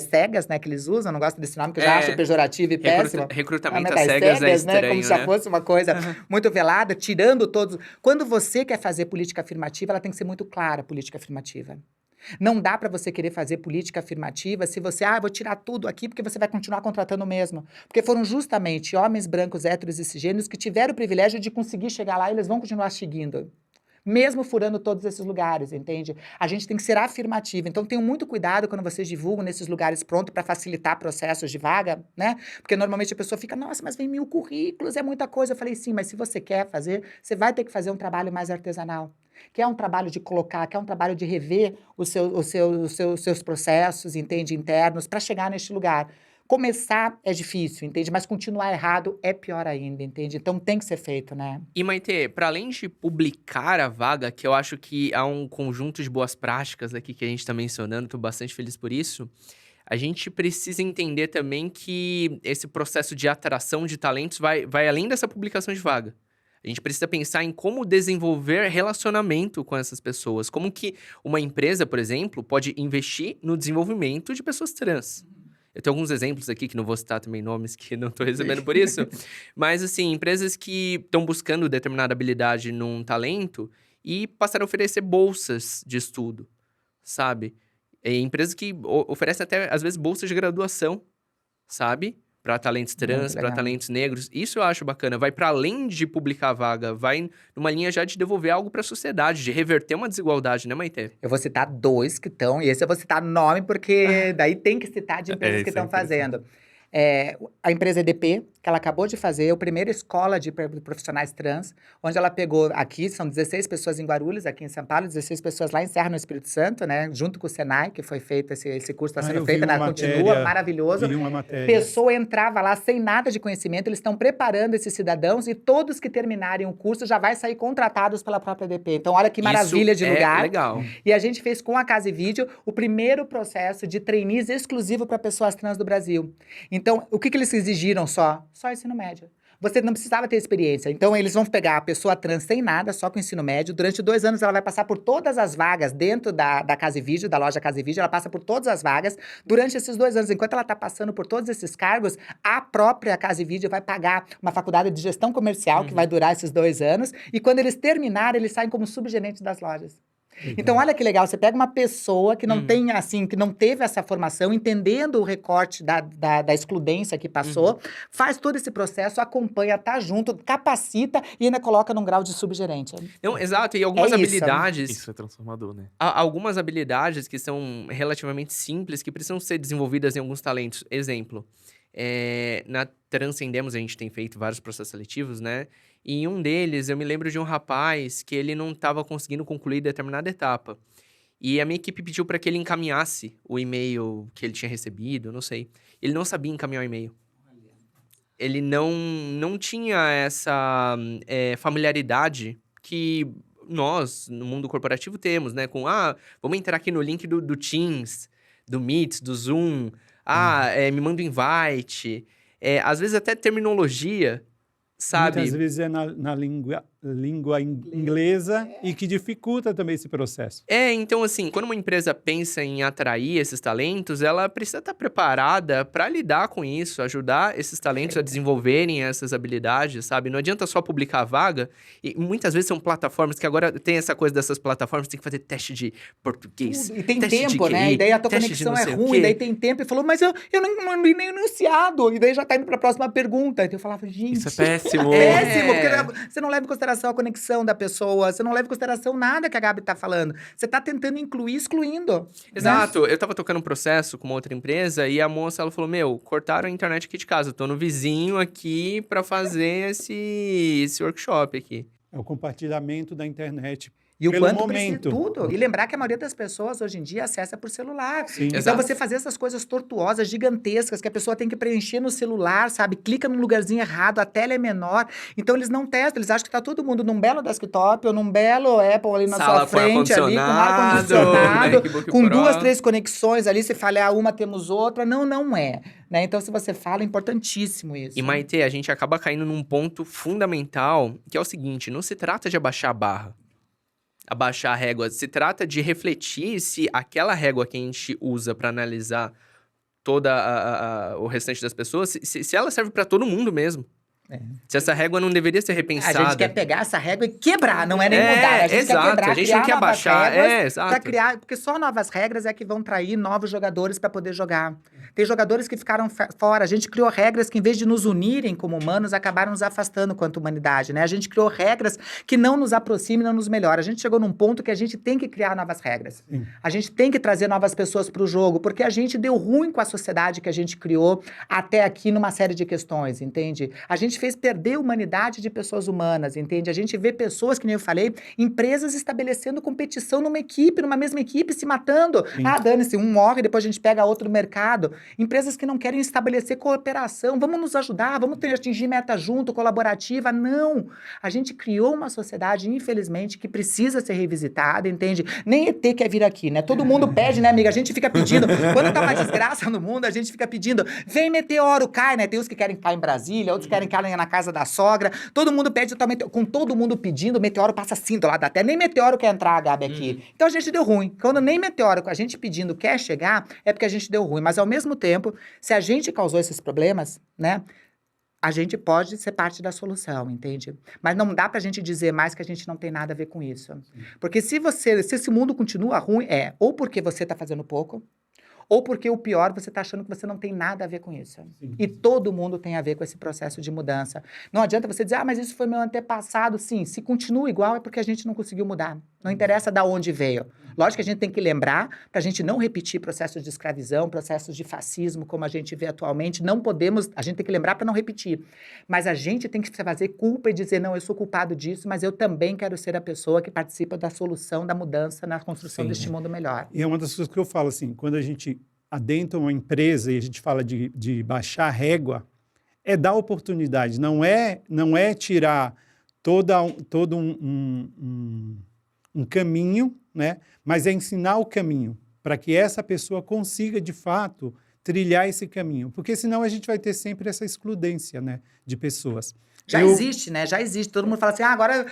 cegas, né, que eles usam. Eu não gosto desse nome, que eu já acho pejorativo e péssimo. Recrutamento Das às cegas é né? estranho, Como se já né? fosse uma coisa muito velada, tirando todos... Quando você quer fazer política afirmativa, ela tem que ser muito clara, a política afirmativa. Não dá para você querer fazer política afirmativa se você, vou tirar tudo aqui porque você vai continuar contratando mesmo. Porque foram justamente homens brancos, héteros e cisgêneros que tiveram o privilégio de conseguir chegar lá e eles vão continuar seguindo. Mesmo furando todos esses lugares, entende? A gente tem que ser afirmativo. Então, tenham muito cuidado quando vocês divulgam nesses lugares prontos para facilitar processos de vaga, né? Porque normalmente a pessoa fica, nossa, mas vem 1000 currículos, é muita coisa. Eu falei, sim, mas se você quer fazer, você vai ter que fazer um trabalho mais artesanal. Que é um trabalho de colocar, que é um trabalho de rever os seus processos, entende? Internos, para chegar neste lugar. Começar é difícil, entende? Mas continuar errado é pior ainda, entende? Então tem que ser feito, né? E, Maite, para além de publicar a vaga, que eu acho que há um conjunto de boas práticas aqui que a gente está mencionando, estou bastante feliz por isso, a gente precisa entender também que esse processo de atração de talentos vai além dessa publicação de vaga. A gente precisa pensar em como desenvolver relacionamento com essas pessoas. Como que uma empresa, por exemplo, pode investir no desenvolvimento de pessoas trans. Eu tenho alguns exemplos aqui, que não vou citar também nomes, que não estou recebendo por isso. Mas, assim, empresas que estão buscando determinada habilidade num talento e passaram a oferecer bolsas de estudo, sabe? Empresas que oferecem até, às vezes, bolsas de graduação, sabe? Para talentos trans, para talentos negros. Isso eu acho bacana. Vai para além de publicar a vaga, vai numa linha já de devolver algo para a sociedade, de reverter uma desigualdade, né, Maite? Eu vou citar 2 que estão, e esse eu vou citar nome, porque daí tem que citar de empresas que estão fazendo. A empresa EDP, que ela acabou de fazer a primeira escola de profissionais trans, onde ela pegou, aqui são 16 pessoas em Guarulhos, aqui em São Paulo, 16 pessoas lá em Serra, no Espírito Santo, né? Junto com o Senai, que foi feito, esse curso está sendo feito, né? Continua, maravilhoso. Vi uma matéria. Pessoa entrava lá sem nada de conhecimento, eles estão preparando esses cidadãos e todos que terminarem o curso já vai sair contratados pela própria EDP. Então, olha que maravilha de lugar. Legal. E a gente fez com a Casa e Vídeo o primeiro processo de trainees exclusivo para pessoas trans do Brasil. Então, o que eles exigiram só? Só ensino médio. Você não precisava ter experiência. Então, eles vão pegar a pessoa trans sem nada, só com ensino médio. Durante 2 anos, ela vai passar por todas as vagas dentro da Casa e Vídeo, da loja Casa e Vídeo. Ela passa por todas as vagas. Durante esses 2 anos, enquanto ela está passando por todos esses cargos, a própria Casa e Vídeo vai pagar uma faculdade de gestão comercial, que vai durar esses 2 anos. E quando eles terminarem, eles saem como subgerentes das lojas. Então, olha que legal, você pega uma pessoa que não tem, assim, que não teve essa formação, entendendo o recorte da excludência que passou, faz todo esse processo, acompanha, tá junto, capacita e ainda coloca num grau de subgerente. Não, exato, e algumas habilidades... Isso é transformador, né? Algumas habilidades que são relativamente simples, que precisam ser desenvolvidas em alguns talentos. Exemplo, na Transcendemos, a gente tem feito vários processos seletivos, né? E em um deles, eu me lembro de um rapaz que ele não estava conseguindo concluir determinada etapa. E a minha equipe pediu para que ele encaminhasse o e-mail que ele tinha recebido, não sei. Ele não sabia encaminhar o e-mail. Ele não tinha essa familiaridade que nós, no mundo corporativo, temos, né? Com, vamos entrar aqui no link do Teams, do Meet, do Zoom. Me manda um invite. Às vezes até terminologia, sabe? Muitas vezes é na língua inglesa e que dificulta também esse processo. Então assim, quando uma empresa pensa em atrair esses talentos, ela precisa estar preparada para lidar com isso, ajudar esses talentos a desenvolverem essas habilidades, sabe? Não adianta só publicar a vaga, e muitas vezes são plataformas que agora tem essa coisa dessas plataformas, tem que fazer teste de português, e tem teste tempo, de né? QI, E daí a tua teste conexão de é não sei o ruim, quê. daí tem tempo, e falou, mas eu não mandei nem enunciado, e daí já tá indo pra próxima pergunta. Então eu falava, gente... Isso é péssimo. Péssimo, porque você não leva em consideração a conexão da pessoa, você não leva em consideração nada que a Gabi tá falando. Você tá tentando incluir, excluindo. Exato. Eu tava tocando um processo com uma outra empresa e a moça, ela falou, cortaram a internet aqui de casa. Eu tô no vizinho aqui pra fazer esse workshop aqui. É o compartilhamento da internet. E o pelo quanto momento. precisa tudo. E lembrar que a maioria das pessoas hoje em dia acessa por celular. Sim. Então Exato. você fazer essas coisas tortuosas, gigantescas, que a pessoa tem que preencher no celular, sabe? Clica num lugarzinho errado, a tela é menor. Então eles não testam, eles acham que tá todo mundo num belo desktop ou num belo Apple ali na Sala sua com frente, ali, com ar-condicionado, ar-condicionado, MacBook com Pro. 2, 3 conexões ali, se falhar uma, temos outra. Não é. Né? Então, se você fala, é importantíssimo isso. E, Maite, a gente acaba caindo num ponto fundamental, que é o seguinte, não se trata de abaixar a barra. Abaixar a régua. Se trata de refletir se aquela régua que a gente usa para analisar toda o restante das pessoas, se ela serve para todo mundo mesmo. Se essa régua não deveria ser repensada. A gente quer pegar essa régua e quebrar, não é nem mudar. A gente exato, quer quebrar, a gente não quer abaixar. Exato. Pra criar, porque só novas regras é que vão trair novos jogadores para poder jogar. Tem jogadores que ficaram fora. A gente criou regras que, em vez de nos unirem como humanos, acabaram nos afastando quanto humanidade, né? A gente criou regras que não nos aproximam e não nos melhoram. A gente chegou num ponto que a gente tem que criar novas regras. Sim. A gente tem que trazer novas pessoas para o jogo, porque a gente deu ruim com a sociedade que a gente criou até aqui numa série de questões, entende? A gente fez perder a humanidade de pessoas humanas, entende? A gente vê pessoas, que nem eu falei, empresas estabelecendo competição numa mesma equipe, se matando. Sim. Dane-se, um morre, depois a gente pega outro no mercado. Empresas que não querem estabelecer cooperação. Vamos nos ajudar, vamos atingir meta junto, colaborativa. Não! A gente criou uma sociedade, infelizmente, que precisa ser revisitada, entende? Nem ET quer vir aqui, né? Todo mundo pede, né, amiga? A gente fica pedindo. Quando tá uma desgraça no mundo, a gente fica pedindo. Vem meteoro, cai, né? Tem uns que querem cair em Brasília, outros querem cair na casa da sogra. Todo mundo pede totalmente. Com todo mundo pedindo, o meteoro passa assim do lado da Terra. Nem meteoro quer entrar, Gabi, aqui. Então a gente deu ruim. Quando nem meteoro, com a gente pedindo quer chegar, é porque a gente deu ruim. Mas ao mesmo tempo, se a gente causou esses problemas, né? A gente pode ser parte da solução, entende? Mas não dá pra gente dizer mais que a gente não tem nada a ver com isso. Porque se esse mundo continua ruim, ou porque você tá fazendo pouco, ou porque o pior, você tá achando que você não tem nada a ver com isso. Sim. E todo mundo tem a ver com esse processo de mudança. Não adianta você dizer, mas isso foi meu antepassado. Sim, se continua igual é porque a gente não conseguiu mudar. Não interessa de onde veio. Lógico que a gente tem que lembrar, pra gente não repetir processos de escravidão, processos de fascismo, como a gente vê atualmente. Não podemos, a gente tem que lembrar para não repetir. Mas a gente tem que fazer culpa e dizer, não, eu sou culpado disso, mas eu também quero ser a pessoa que participa da solução, da mudança, na construção Sim. deste mundo melhor. E é uma das coisas que eu falo, assim, quando a gente adentra uma empresa e a gente fala de baixar a régua, é dar oportunidade, não é tirar todo um caminho, né? Mas é ensinar o caminho para que essa pessoa consiga, de fato, trilhar esse caminho. Porque senão a gente vai ter sempre essa excludência, né, de pessoas. Já existe, né? Já existe. Todo mundo fala assim, agora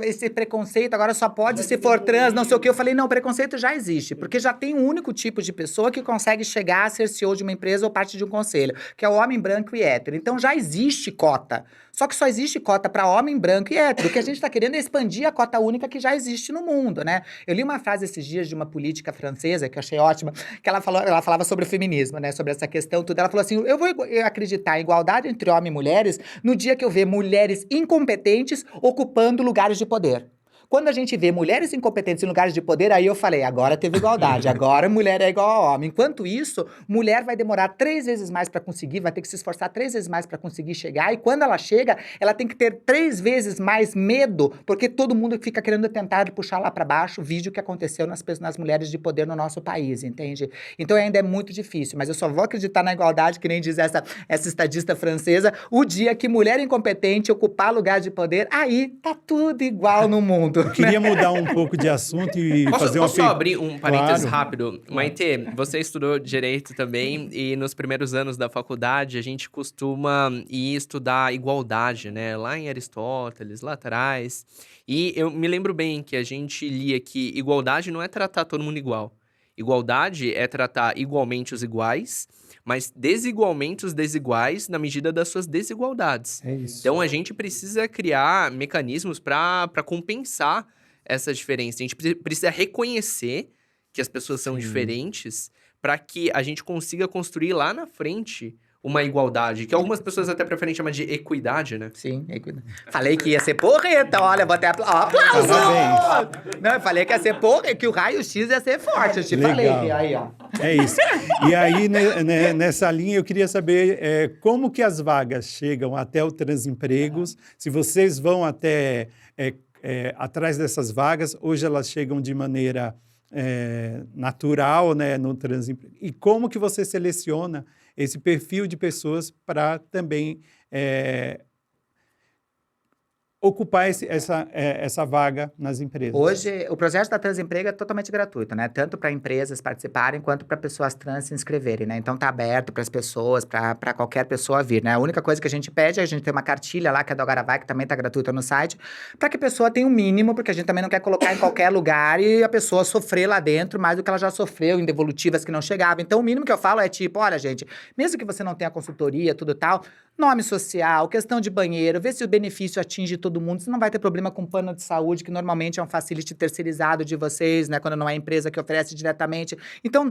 esse preconceito agora só pode se for trans, não sei o quê. Eu falei, não, preconceito já existe. Porque já tem um único tipo de pessoa que consegue chegar a ser CEO de uma empresa ou parte de um conselho, que é o homem branco e hétero. Então já existe cota. Só que só existe cota para homem branco e hétero. O que a gente está querendo é expandir a cota única que já existe no mundo, né? Eu li uma frase esses dias de uma política francesa, que eu achei ótima, que ela falava sobre o feminismo, né? Sobre essa questão, tudo. Ela falou assim, eu vou acreditar em igualdade entre homens e mulheres no dia que eu ver mulheres incompetentes ocupando lugares de poder. Quando a gente vê mulheres incompetentes em lugares de poder, aí eu falei, agora teve igualdade, agora mulher é igual a homem. Enquanto isso, mulher vai demorar 3 vezes mais para conseguir, vai ter que se esforçar 3 vezes mais para conseguir chegar, e quando ela chega, ela tem que ter 3 vezes mais medo, porque todo mundo fica querendo tentar puxar lá para baixo o vídeo que aconteceu nas mulheres de poder no nosso país, entende? Então ainda é muito difícil, mas eu só vou acreditar na igualdade, que nem diz essa estadista francesa, o dia que mulher incompetente ocupar lugar de poder, aí tá tudo igual no mundo. Eu queria mudar um pouco de assunto e fazer uma... Posso só abrir um parênteses Claro. rápido? Maite, você estudou Direito também e nos primeiros anos da faculdade a gente costuma ir estudar igualdade, né? Lá em Aristóteles, lá atrás. E eu me lembro bem que a gente lia que igualdade não é tratar todo mundo igual. Igualdade é tratar igualmente os iguais, mas desigualmente os desiguais na medida das suas desigualdades. É isso. Então, a gente precisa criar mecanismos para compensar essa diferença. A gente precisa reconhecer que as pessoas são diferentes para que a gente consiga construir lá na frente uma igualdade, que algumas pessoas até preferem chamar de equidade, né? Sim, falei que ia ser porreta, olha, vou até aplauso! Parabéns. Não, eu falei que ia ser porreta, que o raio-x ia ser forte, eu te Legal. falei. Que aí, ó. É isso. E aí, nessa linha, eu queria saber como que as vagas chegam até o Transempregos, se vocês vão até atrás dessas vagas, hoje elas chegam de maneira natural, né, no Transemprego. E como que você seleciona esse perfil de pessoas para também ocupar essa vaga nas empresas? Hoje, o projeto da Transemprego é totalmente gratuito, né? Tanto para empresas participarem, quanto para pessoas trans se inscreverem, né? Então, tá aberto para as pessoas, para qualquer pessoa vir, né? A única coisa que a gente pede é a gente ter uma cartilha lá, que é do Agora Vai, que também tá gratuita no site, para que a pessoa tenha um mínimo, porque a gente também não quer colocar em qualquer lugar e a pessoa sofrer lá dentro mais do que ela já sofreu em devolutivas que não chegavam. Então, o mínimo que eu falo é tipo, olha, gente, mesmo que você não tenha consultoria, tudo tal, nome social, questão de banheiro, ver se o benefício atinge todo mundo, você não vai ter problema com plano de saúde, que normalmente é um facility terceirizado de vocês, né, quando não é a empresa que oferece diretamente. Então,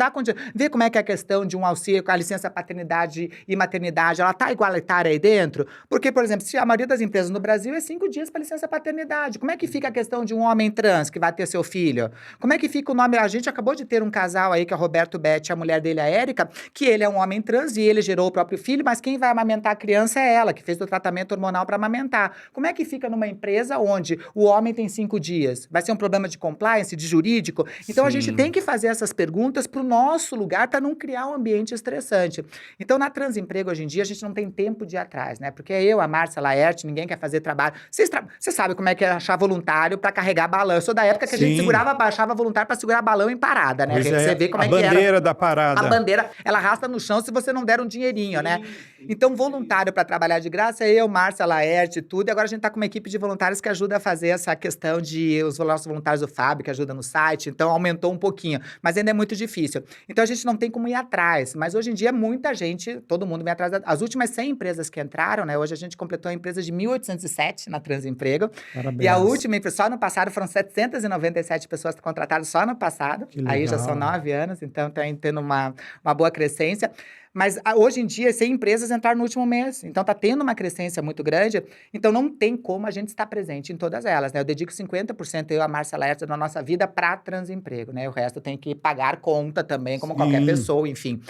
vê como é que é a questão de um auxílio com a licença paternidade e maternidade, ela tá igualitária aí dentro? Porque, por exemplo, se a maioria das empresas no Brasil é 5 dias para licença paternidade, como é que fica a questão de um homem trans que vai ter seu filho? Como é que fica o nome? A gente acabou de ter um casal aí, que é o Roberto Betti, a mulher dele, a Érica, que ele é um homem trans e ele gerou o próprio filho, mas quem vai amamentar a criança criança é ela, que fez o tratamento hormonal para amamentar. Como é que fica numa empresa onde o homem tem 5 dias? Vai ser um problema de compliance, de jurídico? Então, a gente Sim. tem que fazer essas perguntas para o nosso lugar, para não criar um ambiente estressante. Então, na Transemprego, hoje em dia, a gente não tem tempo de ir atrás, né? Porque eu, a Márcia Laerte, ninguém quer fazer trabalho. Você sabe como é que é achar voluntário para carregar balão. Eu sou da época que a gente Sim. achava voluntário para segurar balão em parada, né? Pois Que você vê como a é que era. bandeira da parada. A bandeira, ela arrasta no chão se você não der um dinheirinho, né? Então, voluntário para trabalhar de graça é eu, Márcia Laerte, tudo. E agora a gente tá com uma equipe de voluntários que ajuda a fazer essa questão de os nossos voluntários do Fábio, que ajuda no site. Então, aumentou um pouquinho. Mas ainda é muito difícil. Então, a gente não tem como ir atrás. Mas hoje em dia, muita gente, todo mundo vem atrás. As últimas 100 empresas que entraram, né? Hoje a gente completou a empresa de 1807 na Transemprego. Parabéns. E a última, só no passado, foram 797 pessoas contratadas só no passado. Que Aí já legal. são 9 anos, então tá tendo uma boa crescência. Mas hoje em dia, 100 empresas entraram no último mês. Então, tá tendo uma crescência muito grande. Então, não tem como a gente estar presente em todas elas, né? Eu dedico 50%, eu e a Márcia Laerte, da nossa vida para Transemprego, né? O resto tem que pagar conta também, como qualquer Sim. pessoa, enfim.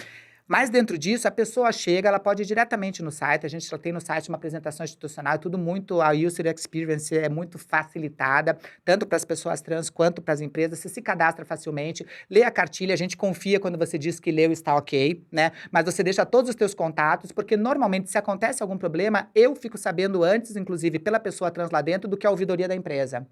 Mas dentro disso, a pessoa chega, ela pode ir diretamente no site, a gente só tem no site uma apresentação institucional, tudo muito, a user experience é muito facilitada, tanto para as pessoas trans quanto para as empresas, você se cadastra facilmente, lê a cartilha, a gente confia quando você diz que leu e está ok, né? Mas você deixa todos os teus contatos, porque normalmente se acontece algum problema, eu fico sabendo antes, inclusive, pela pessoa trans lá dentro, do que a ouvidoria da empresa.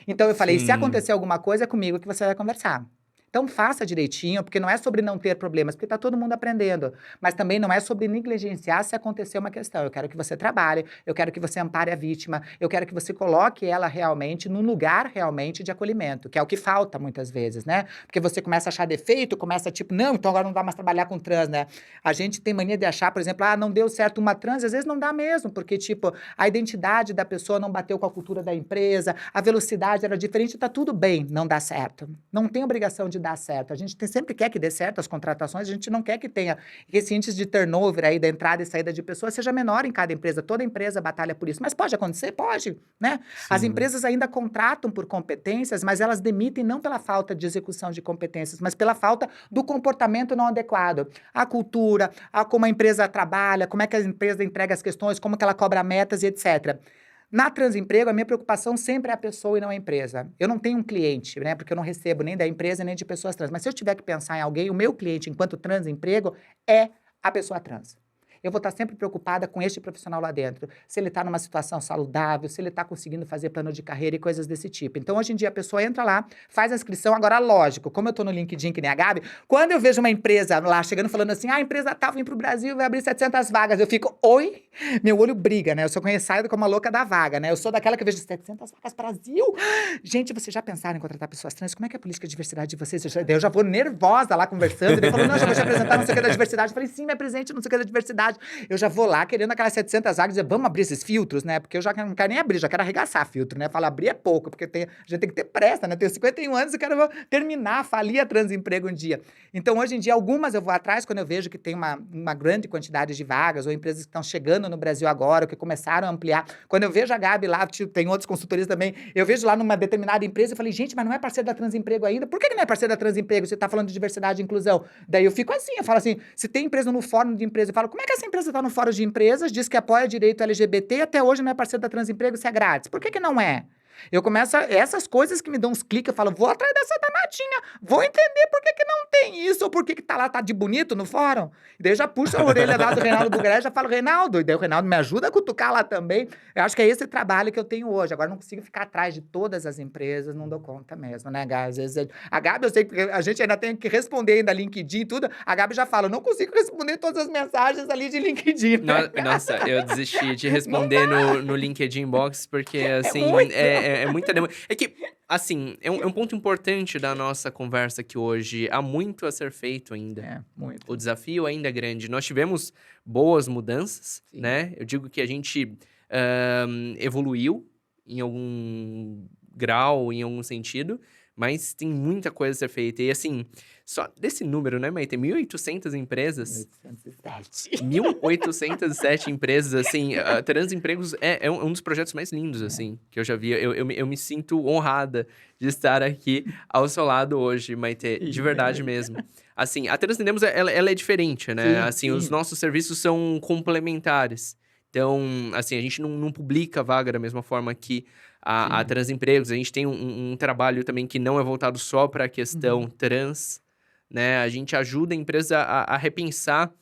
Então eu falei, se Sim. acontecer alguma coisa, é comigo que você vai conversar. Então, faça direitinho, porque não é sobre não ter problemas, porque está todo mundo aprendendo. Mas também não é sobre negligenciar se acontecer uma questão. Eu quero que você trabalhe, eu quero que você ampare a vítima, eu quero que você coloque ela realmente num lugar realmente de acolhimento, que é o que falta muitas vezes, né? Porque você começa a achar defeito, começa tipo, não, então agora não dá mais trabalhar com trans, né? A gente tem mania de achar, por exemplo, não deu certo uma trans, às vezes não dá mesmo, porque tipo, a identidade da pessoa não bateu com a cultura da empresa, a velocidade era diferente, tá tudo bem, não dá certo. Não tem obrigação de dar certo. A gente sempre quer que dê certo as contratações, a gente não quer que tenha esse índice de turnover aí da entrada e saída de pessoas seja menor em cada empresa. Toda empresa batalha por isso. Mas pode acontecer? Pode, né? As empresas ainda contratam por competências, mas elas demitem não pela falta de execução de competências, mas pela falta do comportamento não adequado. A cultura, como a empresa trabalha, como é que a empresa entrega as questões, como que ela cobra metas e etc. Na Transemprego, a minha preocupação sempre é a pessoa e não a empresa. Eu não tenho um cliente, né? Porque eu não recebo nem da empresa, nem de pessoas trans. Mas se eu tiver que pensar em alguém, o meu cliente, enquanto Transemprego, é a pessoa trans. Eu vou estar sempre preocupada com este profissional lá dentro. Se ele está numa situação saudável, se ele está conseguindo fazer plano de carreira e coisas desse tipo. Então, hoje em dia, a pessoa entra lá, faz a inscrição. Agora, lógico, como eu estou no LinkedIn, que nem a Gabi, quando eu vejo uma empresa lá chegando falando assim, a empresa tal vem para o Brasil, vai abrir 700 vagas. Eu fico, oi? Meu olho briga, né? Eu sou conhecida como a louca da vaga, né? Eu sou daquela que eu vejo 700 vagas Brasil. Gente, vocês já pensaram em contratar pessoas trans? Como é que é a política de diversidade de vocês? Eu já vou nervosa lá conversando. Ele falou, não, já vou te apresentar não sei o que da diversidade. Eu falei, sim, me apresente não sei o que da diversidade. Eu já vou lá querendo aquelas 700 vagas e dizer, vamos abrir esses filtros, né? Porque eu já não quero nem abrir, já quero arregaçar filtro, né? Falo, abrir é pouco, porque a gente tem que ter pressa, né? Eu tenho 51 anos e quero terminar, falir a Transemprego um dia. Então, hoje em dia, algumas eu vou atrás quando eu vejo que tem uma grande quantidade de vagas ou empresas que estão chegando no Brasil agora, ou que começaram a ampliar. Quando eu vejo a Gabi lá, tipo, tem outras consultorias também, eu vejo lá numa determinada empresa, eu falei, gente, mas não é parceiro da Transemprego ainda? Por que não é parceiro da Transemprego? Você está falando de diversidade e inclusão. Daí eu fico assim, eu falo assim, se tem empresa no fórum de empresa, eu falo, como é que essa empresa está no fórum de empresas, diz que apoia direito LGBT e até hoje não é parceiro da Transemprego, se é grátis? Por que não é? Eu começo essas coisas que me dão uns cliques, eu falo, vou atrás dessa danadinha, vou entender por que não tem isso, ou por que tá lá, tá de bonito no fórum. E daí eu já puxo a orelha lá do Reinaldo Bugaré, já falo, Reinaldo, e daí o Reinaldo me ajuda a cutucar lá também. Eu acho que é esse trabalho que eu tenho hoje. Agora, não consigo ficar atrás de todas as empresas, não dou conta mesmo, né, Gabi? Às vezes, a Gabi, eu sei que a gente ainda tem que responder ainda LinkedIn e tudo, a Gabi já fala, não consigo responder todas as mensagens ali de LinkedIn. Né? Nossa, eu desisti de responder no LinkedIn Box, porque, assim, é muita demanda. É que, assim, é um ponto importante da nossa conversa aqui hoje. Há muito a ser feito ainda. É, muito. O desafio ainda é grande. Nós tivemos boas mudanças, Sim. né? Eu digo que a gente evoluiu em algum grau, em algum sentido, mas tem muita coisa a ser feita. E, assim, só desse número, né, Maite? 1.800 empresas. 807. 1.807 empresas, assim, a Transempregos é um dos projetos mais lindos, assim, que eu já vi. Eu me sinto honrada de estar aqui ao seu lado hoje, Maite, de verdade mesmo. Assim, a Transcendemos, ela é diferente, né? Sim, assim, sim. os nossos serviços são complementares. Então, assim, a gente não publica vaga da mesma forma que a Transempregos. A gente tem um trabalho também que não é voltado só para a questão trans, né? A gente ajuda a empresa a repensar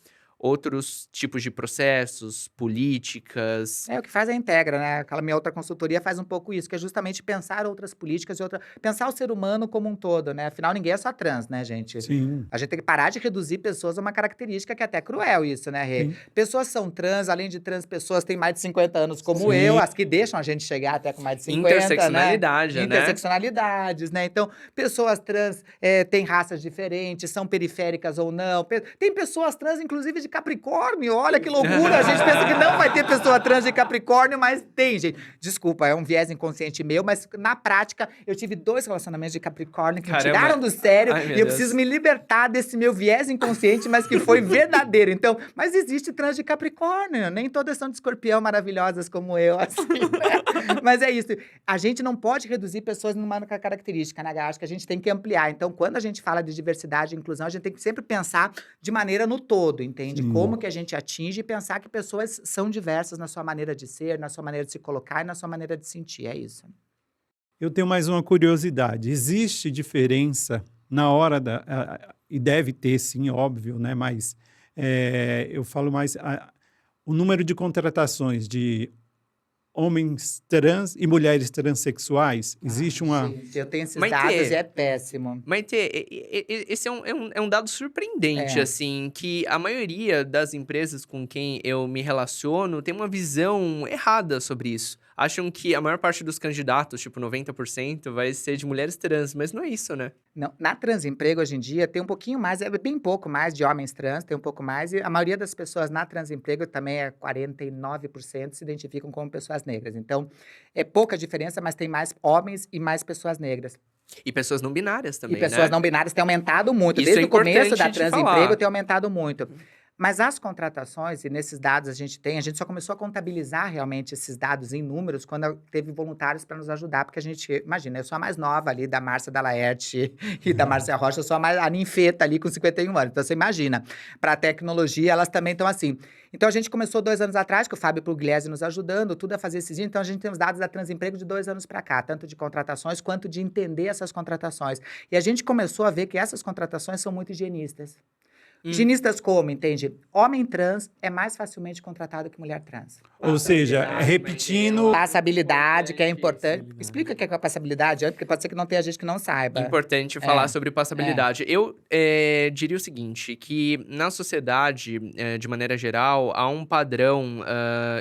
outros tipos de processos, políticas. É, o que faz é integra, né? Aquela minha outra consultoria faz um pouco isso, que é justamente pensar outras políticas pensar o ser humano como um todo, né? Afinal, ninguém é só trans, né, gente? Sim. A gente tem que parar de reduzir pessoas a uma característica que é até cruel isso, né, Rê? Sim. Pessoas são trans, além de trans, pessoas têm mais de 50 anos como Sim. eu, as que deixam a gente chegar até com mais de 50, Interseccionalidade, né? Interseccionalidades, né? Então, pessoas trans têm raças diferentes, são periféricas ou não. Tem pessoas trans, inclusive, de Capricórnio. Olha que loucura! A gente pensa que não vai ter pessoa trans de Capricórnio, mas tem, gente. Desculpa, é um viés inconsciente meu, mas na prática, eu tive 2 relacionamentos de Capricórnio que me Caramba. tiraram do sério Ai, meu e eu Deus. preciso me libertar desse meu viés inconsciente, mas que foi verdadeiro. Então, mas existe trans de Capricórnio. Nem todas são de escorpião maravilhosas como eu, assim, né? Mas é isso. A gente não pode reduzir pessoas numa única característica, né, Gá? Acho que a gente tem que ampliar. Então, quando a gente fala de diversidade e inclusão, a gente tem que sempre pensar de maneira no todo, entende? Sim. Como que a gente atinge e pensar que pessoas são diversas na sua maneira de ser, na sua maneira de se colocar e na sua maneira de sentir. É isso. Eu tenho mais uma curiosidade. Existe diferença na hora e deve ter, sim, óbvio, né? Mas eu falo mais o número de contratações de homens trans e mulheres transexuais. Existe uma... Gente, eu tenho esses Mas dados ter- e é péssimo. Esse é um dado surpreendente, É. assim, que a maioria das empresas com quem eu me relaciono tem uma visão errada sobre isso. Acham que a maior parte dos candidatos, tipo 90%, vai ser de mulheres trans, mas não é isso, né? Não, na Transemprego, hoje em dia, tem um pouquinho mais, é bem pouco mais de homens trans, tem um pouco mais. E a maioria das pessoas na Transemprego também 49% se identificam como pessoas negras. Então, é pouca diferença, mas tem mais homens e mais pessoas negras. E pessoas não binárias também, E pessoas né? não binárias têm aumentado muito. Isso Desde é o começo importante da de Transemprego falar. tem aumentado muito. Mas as contratações, e nesses dados a gente só começou a contabilizar realmente esses dados em números quando teve voluntários para nos ajudar, porque a gente, imagina, eu sou a mais nova ali da Márcia Dalaerte e da Márcia Rocha, eu sou a ninfeta ali com 51 anos. Então você imagina, para a tecnologia elas também estão assim. Então a gente começou 2 anos atrás, com o Fábio Pugliese nos ajudando, tudo a fazer esses dias. Então a gente tem os dados da Transemprego de 2 anos para cá, tanto de contratações quanto de entender essas contratações. E a gente começou a ver que essas contratações são muito higienistas. Higienistas como, entende? Homem trans é mais facilmente contratado que mulher trans. Ou seja, repetindo... Passabilidade, que é importante. Explica o que é a passabilidade, porque pode ser que não tenha gente que não saiba. Importante falar sobre passabilidade. Eu diria o seguinte, que na sociedade, de maneira geral, há um padrão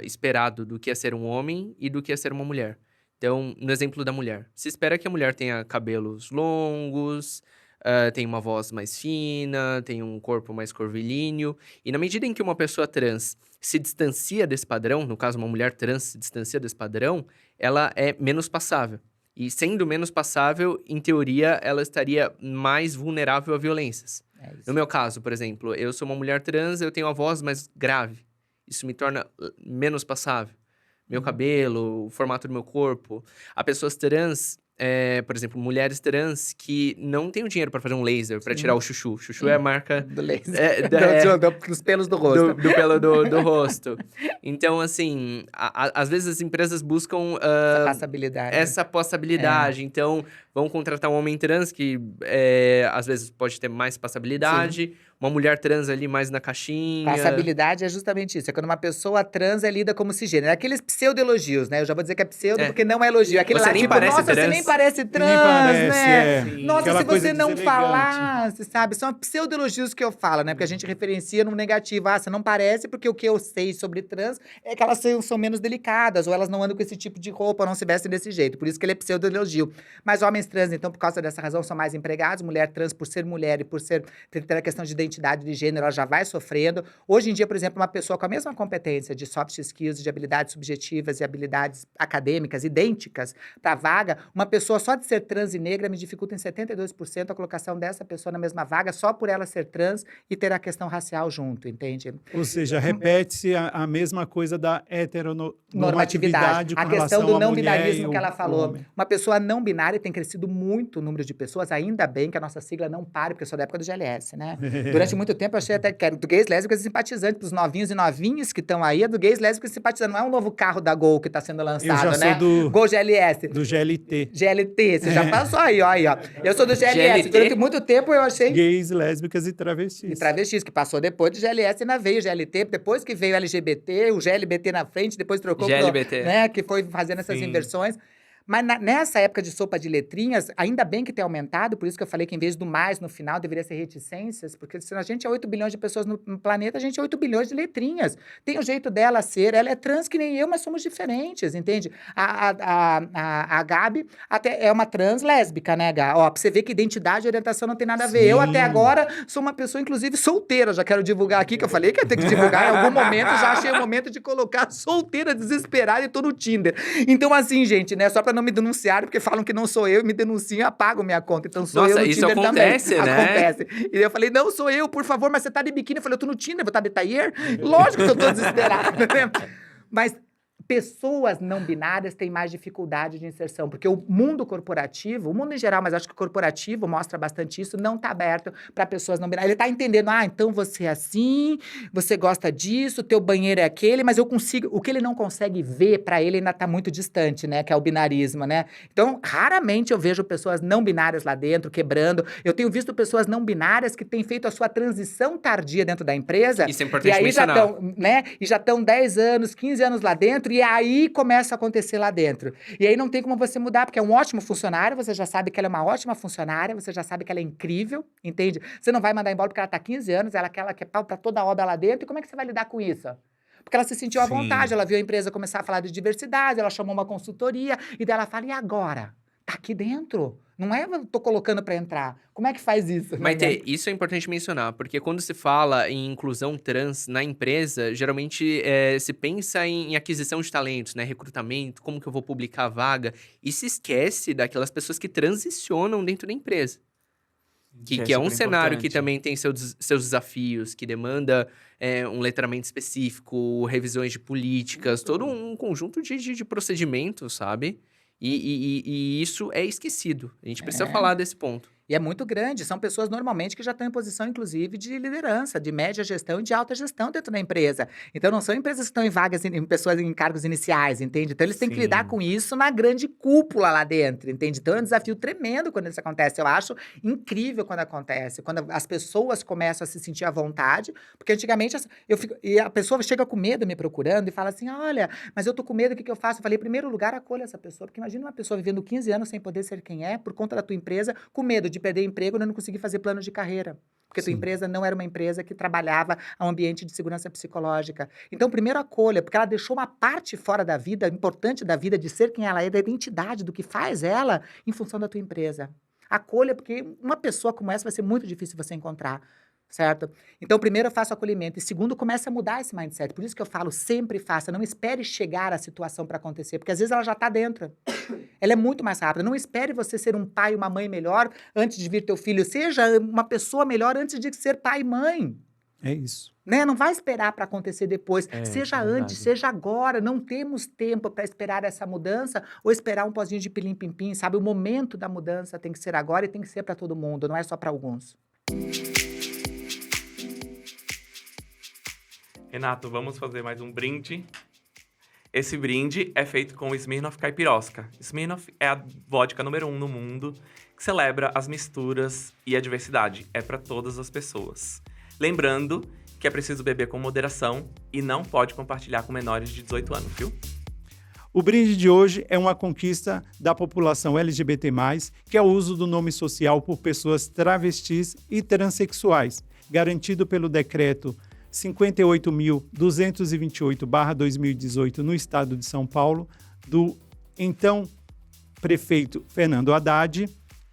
esperado do que é ser um homem e do que é ser uma mulher. Então, no exemplo da mulher, se espera que a mulher tenha cabelos longos, tenha uma voz mais fina, tenha um corpo mais curvilíneo. E na medida em que uma pessoa trans se distancia desse padrão, no caso uma mulher trans se distancia desse padrão, ela é menos passável. E sendo menos passável, em teoria, ela estaria mais vulnerável a violências. É isso. No meu caso, por exemplo, eu sou uma mulher trans, eu tenho a voz mais grave. Isso me torna menos passável. Meu cabelo, o formato do meu corpo. Há pessoas trans, por exemplo, mulheres trans que não têm o dinheiro para fazer um laser, para tirar o chuchu. Chuchu é a marca Do laser. Dos pelos do rosto. do pelo do rosto. Então, assim, às vezes as empresas buscam Essa passabilidade. essa possibilidade. Então, vão contratar um homem trans que às vezes pode ter mais passabilidade. Uma mulher trans ali mais na caixinha. Passabilidade é justamente isso. É quando uma pessoa trans é lida como cisgênero. É aqueles pseudo-elogios, né? Eu já vou dizer que é pseudo porque não é elogio. Aquele Você lá, nem tipo, parece nossa, você trans. nem parece trans, Nem parece, né? Sim. Nossa, Aquela se coisa você não deselegante. falasse, sabe? São pseudo-elogios que eu falo, né? Porque a gente referencia no negativo. Ah, você não parece porque o que eu sei sobre trans é que elas são menos delicadas, ou elas não andam com esse tipo de roupa, ou não se vestem desse jeito. Por isso que ele é pseudo-elogio. Mas homens trans, então, por causa dessa razão, são mais empregados. Mulher trans, por ser mulher e por ter a questão de identidade de gênero, ela já vai sofrendo. Hoje em dia, por exemplo, uma pessoa com a mesma competência de soft skills, de habilidades subjetivas e habilidades acadêmicas idênticas para a vaga, uma pessoa só de ser trans e negra me dificulta em 72% a colocação dessa pessoa na mesma vaga, só por ela ser trans e ter a questão racial junto, entende? Ou seja, repete-se a mesma coisa da heteronormatividade com A questão relação do à não mulher binarismo e que ela o falou. homem. Uma pessoa não binária tem crescido muito o número de pessoas, ainda bem que a nossa sigla não pare, porque eu sou da época do GLS, né? Durante muito tempo eu achei até que era do gays, lésbicas e simpatizantes, pros novinhos e novinhas que estão aí, é do gays, lésbicas e simpatizantes. Não é um novo carro da Gol que tá sendo lançado, Eu já né? sou Gol GLS. do GLT. GLT, você já passou aí, ó. Eu sou do GLS. GLT? Durante muito tempo eu achei... Gays, lésbicas e travestis. E travestis, que passou depois do GLS, ainda veio o GLT, depois que veio o LGBT, o GLBT na frente, depois trocou GLBT. né, que foi fazendo essas Sim. inversões. Mas nessa época de sopa de letrinhas, ainda bem que tem aumentado, por isso que eu falei que em vez do mais no final deveria ser reticências, porque se a gente é 8 bilhões de pessoas no planeta, a gente é 8 bilhões de letrinhas. Tem o jeito dela ser, ela é trans que nem eu, mas somos diferentes, entende? A Gabi até é uma trans lésbica, né, Gá? Ó, pra você ver que identidade e orientação não tem nada a ver. Sim. Eu até agora sou uma pessoa, inclusive, solteira, já quero divulgar aqui, que eu falei que ia ter que divulgar em algum momento, já achei o momento de colocar solteira, desesperada e tô no Tinder. Então, assim, gente, né, só pra não me denunciarem, porque falam que não sou eu, me denunciam e apagam minha conta. Então sou Nossa, eu no isso Tinder acontece, também. né? Acontece. E eu falei, não sou eu, por favor, mas você tá de biquíni. Eu falei, eu tô no Tinder, vou estar de tailleur? Lógico que eu tô desesperada, né? Mas pessoas não binárias têm mais dificuldade de inserção, porque o mundo corporativo, o mundo em geral, mas acho que o corporativo mostra bastante isso, não está aberto para pessoas não binárias. Ele está entendendo, então você é assim, você gosta disso, teu banheiro é aquele, mas eu consigo, o que ele não consegue ver, para ele ainda está muito distante, né, que é o binarismo, né? Então, raramente eu vejo pessoas não binárias lá dentro, quebrando. Eu tenho visto pessoas não binárias que têm feito a sua transição tardia dentro da empresa. Isso é E importante aí mencionar. já estão 10 anos, 15 anos lá dentro, e aí começa a acontecer lá dentro. E aí não tem como você mudar, porque é um ótimo funcionário, você já sabe que ela é uma ótima funcionária, você já sabe que ela é incrível, entende? Você não vai mandar embora porque ela tá 15 anos, ela quer pau pra toda a obra lá dentro, e como é que você vai lidar com isso? Porque ela se sentiu à Sim. vontade, ela viu a empresa começar a falar de diversidade, ela chamou uma consultoria, e daí ela fala, e agora? Tá aqui dentro. Não é eu tô colocando para entrar. Como é que faz isso? Maite, isso é importante mencionar, porque quando se fala em inclusão trans na empresa, geralmente se pensa em aquisição de talentos, né? Recrutamento, como que eu vou publicar a vaga, e se esquece daquelas pessoas que transicionam dentro da empresa. Que é um super cenário que importante. também tem seus desafios, que demanda um letramento específico, revisões de políticas, todo um conjunto de procedimentos, sabe? E isso é esquecido. A gente precisa falar desse ponto. E é muito grande. São pessoas normalmente que já estão em posição, inclusive, de liderança, de média gestão e de alta gestão dentro da empresa. Então, não são empresas que estão em vagas, em pessoas em cargos iniciais, entende? Então, eles têm que Sim. lidar com isso na grande cúpula lá dentro, entende? Então, é um desafio tremendo quando isso acontece. Eu acho incrível quando acontece. Quando as pessoas começam a se sentir à vontade. Porque, antigamente, e a pessoa chega com medo me procurando e fala assim, olha, mas eu tô com medo, o que eu faço? Eu falei, em primeiro lugar, acolha essa pessoa. Porque imagina uma pessoa vivendo 15 anos sem poder ser quem é, por conta da tua empresa, com medo de perder emprego e não conseguir fazer planos de carreira. Porque tua empresa não era uma empresa que trabalhava a um ambiente de segurança psicológica. Então, primeiro acolha, porque ela deixou uma parte fora da vida, importante da vida, de ser quem ela é, da identidade, do que faz ela, em função da tua empresa. Acolha, porque uma pessoa como essa vai ser muito difícil você encontrar. Certo? Então, primeiro, eu faço acolhimento. E segundo, comece a mudar esse mindset. Por isso que eu falo, sempre faça. Não espere chegar a situação para acontecer, porque às vezes ela já está dentro. Ela é muito mais rápida. Não espere você ser um pai e uma mãe melhor antes de vir teu filho. Seja uma pessoa melhor antes de ser pai e mãe. É isso. Né? Não vai esperar para acontecer depois. Seja é antes, verdade. seja agora. Não temos tempo para esperar essa mudança ou esperar um pozinho de pilim-pim-pim, sabe? O momento da mudança tem que ser agora e tem que ser para todo mundo, não é só para alguns. Renato, vamos fazer mais um brinde. Esse brinde é feito com Smirnoff Caipirosca. Smirnoff é a vodka número 1 no mundo que celebra as misturas e a diversidade. É para todas as pessoas. Lembrando que é preciso beber com moderação e não pode compartilhar com menores de 18 anos, viu? O brinde de hoje é uma conquista da população LGBT+, que é o uso do nome social por pessoas travestis e transexuais, garantido pelo decreto 58.228/2018 no estado de São Paulo, do então prefeito Fernando Haddad,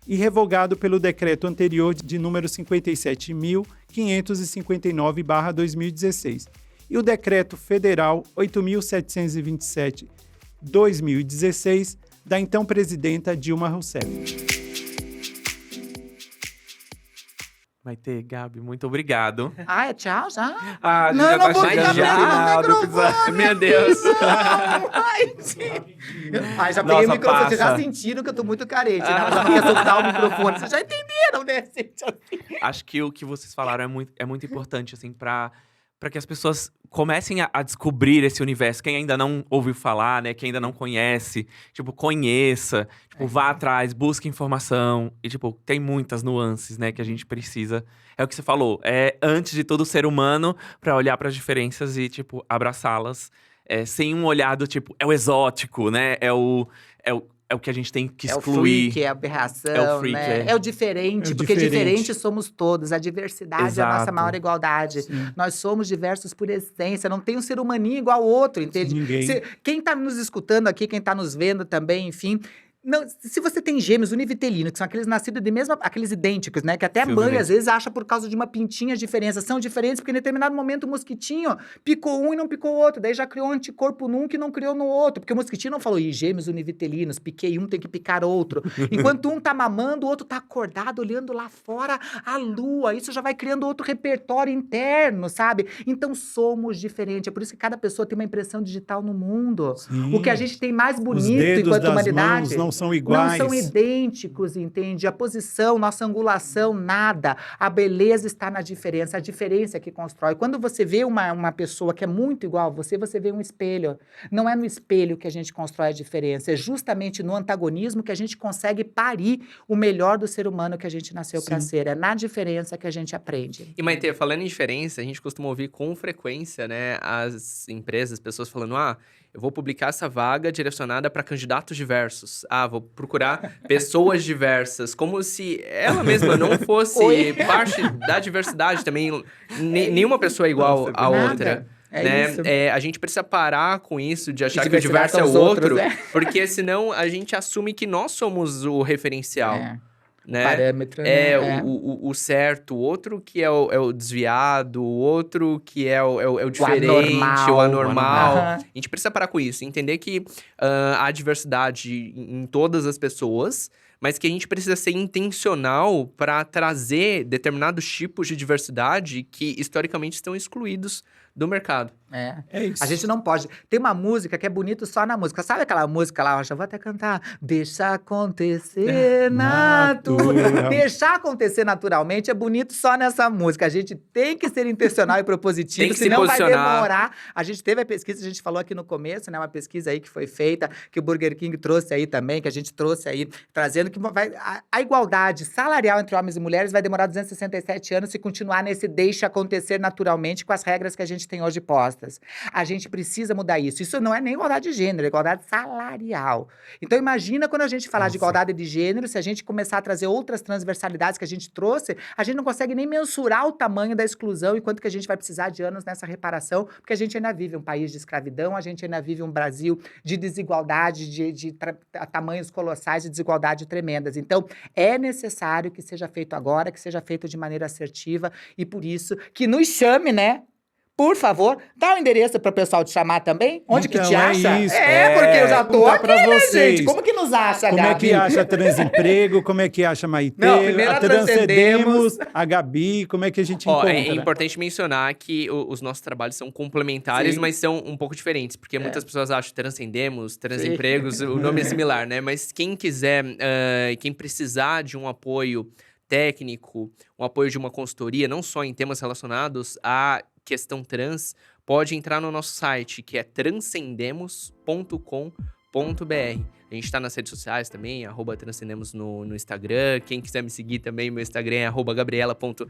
e revogado pelo decreto anterior de número 57.559/2016, e o decreto federal 8.727/2016 da então presidenta Dilma Rousseff. Maitê, Gabi, muito obrigado. Ah, é tchau já? Ah, a gente Não, já eu não tá vou chegando ficar no final do perto do episódio. Meu Deus. Ai, gente. Ai, já peguei Nossa, o microfone. Vocês já passa. sentiram que eu tô muito carente, né? Mas ela não quer soltar o microfone. Vocês já entenderam, né, gente? Acho que o que vocês falaram é muito importante, assim, para que as pessoas comecem a descobrir esse universo. Quem ainda não ouviu falar, né? Quem ainda não conhece, tipo, conheça. Tipo, vá atrás, busque informação. E, tipo, tem muitas nuances, né? Que a gente precisa. É o que você falou. É, antes de todo ser humano, para olhar para as diferenças e, tipo, abraçá-las. Sem um olhar do, tipo, é o exótico, né? É o que a gente tem que É o excluir. freak, é a aberração, É o freak, né? é. É o diferente, É o porque diferente. diferentes somos todos. A diversidade é a nossa Exato. maior igualdade. Sim. Nós somos diversos por essência. Não tem um ser humaninho igual ao outro, entende? Ninguém. Quem tá nos escutando aqui, quem tá nos vendo também, enfim… Não, se você tem gêmeos univitelinos, que são aqueles nascidos de mesma, aqueles idênticos, né? Que até a Seus mãe, idênticos. às vezes, acha por causa de uma pintinha a diferença. São diferentes porque, em determinado momento, o mosquitinho picou um e não picou o outro. Daí já criou um anticorpo num que não criou no outro. Porque o mosquitinho não falou, gêmeos univitelinos, piquei um, tem que picar outro. Enquanto um tá mamando, o outro tá acordado, olhando lá fora a lua. Isso já vai criando outro repertório interno, sabe? Então, somos diferentes. É por isso que cada pessoa tem uma impressão digital no mundo. Sim. O que a gente tem mais Os bonito dedos enquanto das humanidade… mãos não são iguais. Não são idênticos, entende? A posição, nossa angulação, nada. A beleza está na diferença. A diferença é que constrói. Quando você vê uma pessoa que é muito igual a você, você vê um espelho. Não é no espelho que a gente constrói a diferença. É justamente no antagonismo que a gente consegue parir o melhor do ser humano que a gente nasceu para Sim. ser. É na diferença que a gente aprende. E, Maitê, falando em diferença, a gente costuma ouvir com frequência, né, as empresas, pessoas falando, eu vou publicar essa vaga direcionada para candidatos diversos. Vou procurar pessoas diversas. Como se ela mesma não fosse Oi? parte da diversidade também. Nenhuma pessoa é igual a Nada. outra. É Né? isso. A gente precisa parar com isso de achar que o diversidade diverso é são o os outros, outro. né? Porque senão a gente assume que nós somos o referencial. Né? Parâmetro, É né? o certo, o outro que é o desviado, o outro que é o diferente, o anormal. Aham. A gente precisa parar com isso, entender que há diversidade em todas as pessoas, mas que a gente precisa ser intencional para trazer determinados tipos de diversidade que historicamente estão excluídos do mercado. É isso. A gente não pode. Tem uma música que é bonito só na música. Sabe aquela música lá? Eu já vou até cantar. Deixa acontecer Natural. Deixar acontecer naturalmente é bonito só nessa música. A gente tem que ser intencional e propositivo, Tem que se senão vai posicionar. demorar. A gente teve a pesquisa, a gente falou aqui no começo, né? Uma pesquisa aí que foi feita, que o Burger King trouxe aí também, que a gente trouxe aí, trazendo que a igualdade salarial entre homens e mulheres vai demorar 267 anos se continuar nesse deixa acontecer naturalmente com as regras que a gente tem hoje postas. A gente precisa mudar isso. Isso não é nem igualdade de gênero, é igualdade salarial. Então imagina quando a gente falar de igualdade de gênero, se a gente começar a trazer outras transversalidades que a gente trouxe, a gente não consegue nem mensurar o tamanho da exclusão e quanto que a gente vai precisar de anos nessa reparação, porque a gente ainda vive um país de escravidão, a gente ainda vive um Brasil de desigualdade, de tamanhos colossais de desigualdade tremendas. Então, é necessário que seja feito agora, que seja feito de maneira assertiva e por isso que nos chame, né? Por favor, dá o endereço para o pessoal te chamar também. Onde que Então, te é acha? isso. Porque eu já tô Contar aqui, pra né, vocês. gente? Como que nos acha, Como é Gabi? que acha Transemprego? Como é que acha Maitê? Não, primeiro a a Transcendemos. a Gabi, como é que a gente Ó, encontra? é importante mencionar que os nossos trabalhos são complementares, Sim. mas são um pouco diferentes. Porque muitas pessoas acham que Transcendemos, Transempregos, o nome é similar, né? Mas quem quiser, quem precisar de um apoio técnico, um apoio de uma consultoria, não só em temas relacionados à questão trans, pode entrar no nosso site, que é transcendemos.com.br. A gente tá nas redes sociais também, @transcendemos no Instagram. Quem quiser me seguir também, meu Instagram é @gabriela.aug.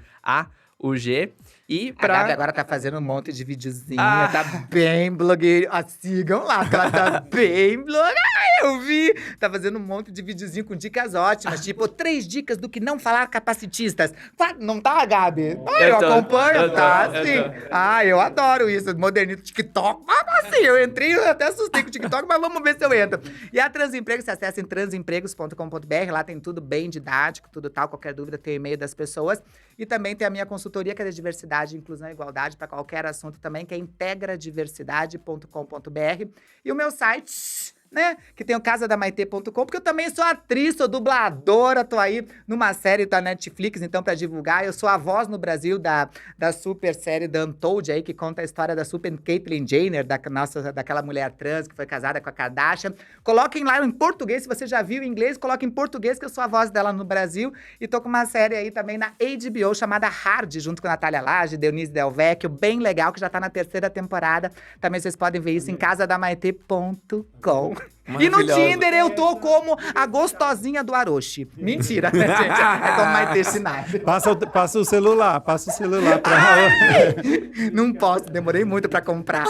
E A Gabi pra... agora tá fazendo um monte de videozinho, Ah. tá bem blogueira. Sigam lá, que ela tá bem blogueira. Eu vi! Tá fazendo um monte de videozinho com dicas ótimas, tipo 3 dicas do que não falar capacitistas. Não tá, Gabi? Eu tô, acompanho, eu tô, tá eu sim. tô. Eu adoro isso, modernismo, TikTok. Assim, eu entrei, eu até assustei com o TikTok, mas vamos ver se eu entro. E a Transempregos, você acessa em transempregos.com.br, lá tem tudo bem didático, tudo tal, qualquer dúvida tem o e-mail das pessoas. E também tem a minha consultoria, que é de diversidade, inclusão e igualdade, para qualquer assunto também, que é integradiversidade.com.br. E o meu site, né? Que tem o casadamaitê.com, porque eu também sou atriz, sou dubladora, tô aí numa série da Netflix, então, pra divulgar. Eu sou a voz no Brasil da super série da Untold aí, que conta a história da super Caitlyn Jenner, daquela mulher trans que foi casada com a Kardashian. Coloquem lá em português, se você já viu em inglês, coloquem em português, que eu sou a voz dela no Brasil. E tô com uma série aí também na HBO, chamada Hard, junto com a Natália Lage, Denise Del Vecchio, bem legal, que já tá na 3ª temporada. Também vocês podem ver isso em casadamaitê.com. E no Maravilhosa. Tinder eu tô como a gostosinha do Aroshi. Mentira, né, gente? É como Maitê Schneider. Passa o celular pra Não posso, demorei muito pra comprar.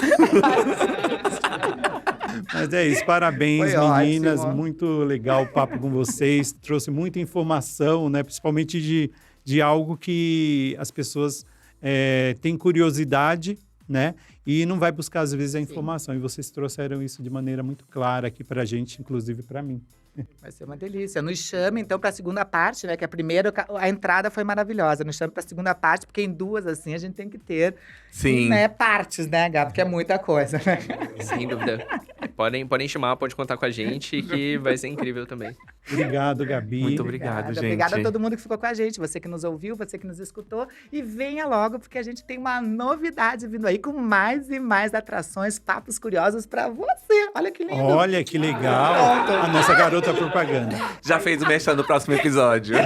Mas é isso, parabéns, Foi meninas. ótimo. Muito legal o papo com vocês. Trouxe muita informação, né? Principalmente de algo que as pessoas têm curiosidade, né? E não vai buscar, às vezes, a informação. E vocês trouxeram isso de maneira muito clara aqui pra gente, inclusive pra mim. Vai ser uma delícia. Nos chame, então, pra segunda parte, né? Que a primeira, a entrada foi maravilhosa. Nos chame pra segunda parte, porque em 2, assim, a gente tem que ter Sim. né, partes, né, Gabi? Porque é muita coisa, né? Sem dúvida. Podem chamar, pode contar com a gente, que vai ser incrível também. Obrigado, Gabi. Muito obrigado, gente. Obrigada a todo mundo que ficou com a gente. Você que nos ouviu, você que nos escutou. E venha logo, porque a gente tem uma novidade vindo aí com mais e mais atrações, papos curiosos pra você. Olha que lindo. Olha que legal. A nossa garota propaganda. Já fez o merchan do próximo episódio.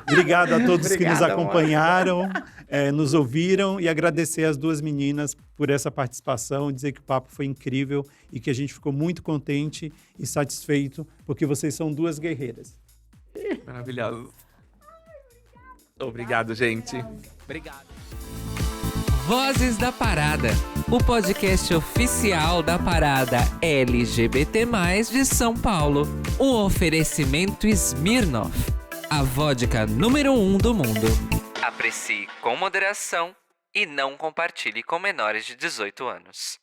Obrigado a todos que nos Obrigada, amor. acompanharam, nos ouviram e agradecer as 2 meninas por essa participação, dizer que o papo foi incrível e que a gente ficou muito contente e satisfeito, porque vocês são 2 guerreiras. Maravilhoso. Obrigado, gente. Obrigado. Vozes da Parada, o podcast oficial da parada LGBT+, de São Paulo. Um oferecimento Smirnoff, a vodka número 1 do mundo. Aprecie com moderação e não compartilhe com menores de 18 anos.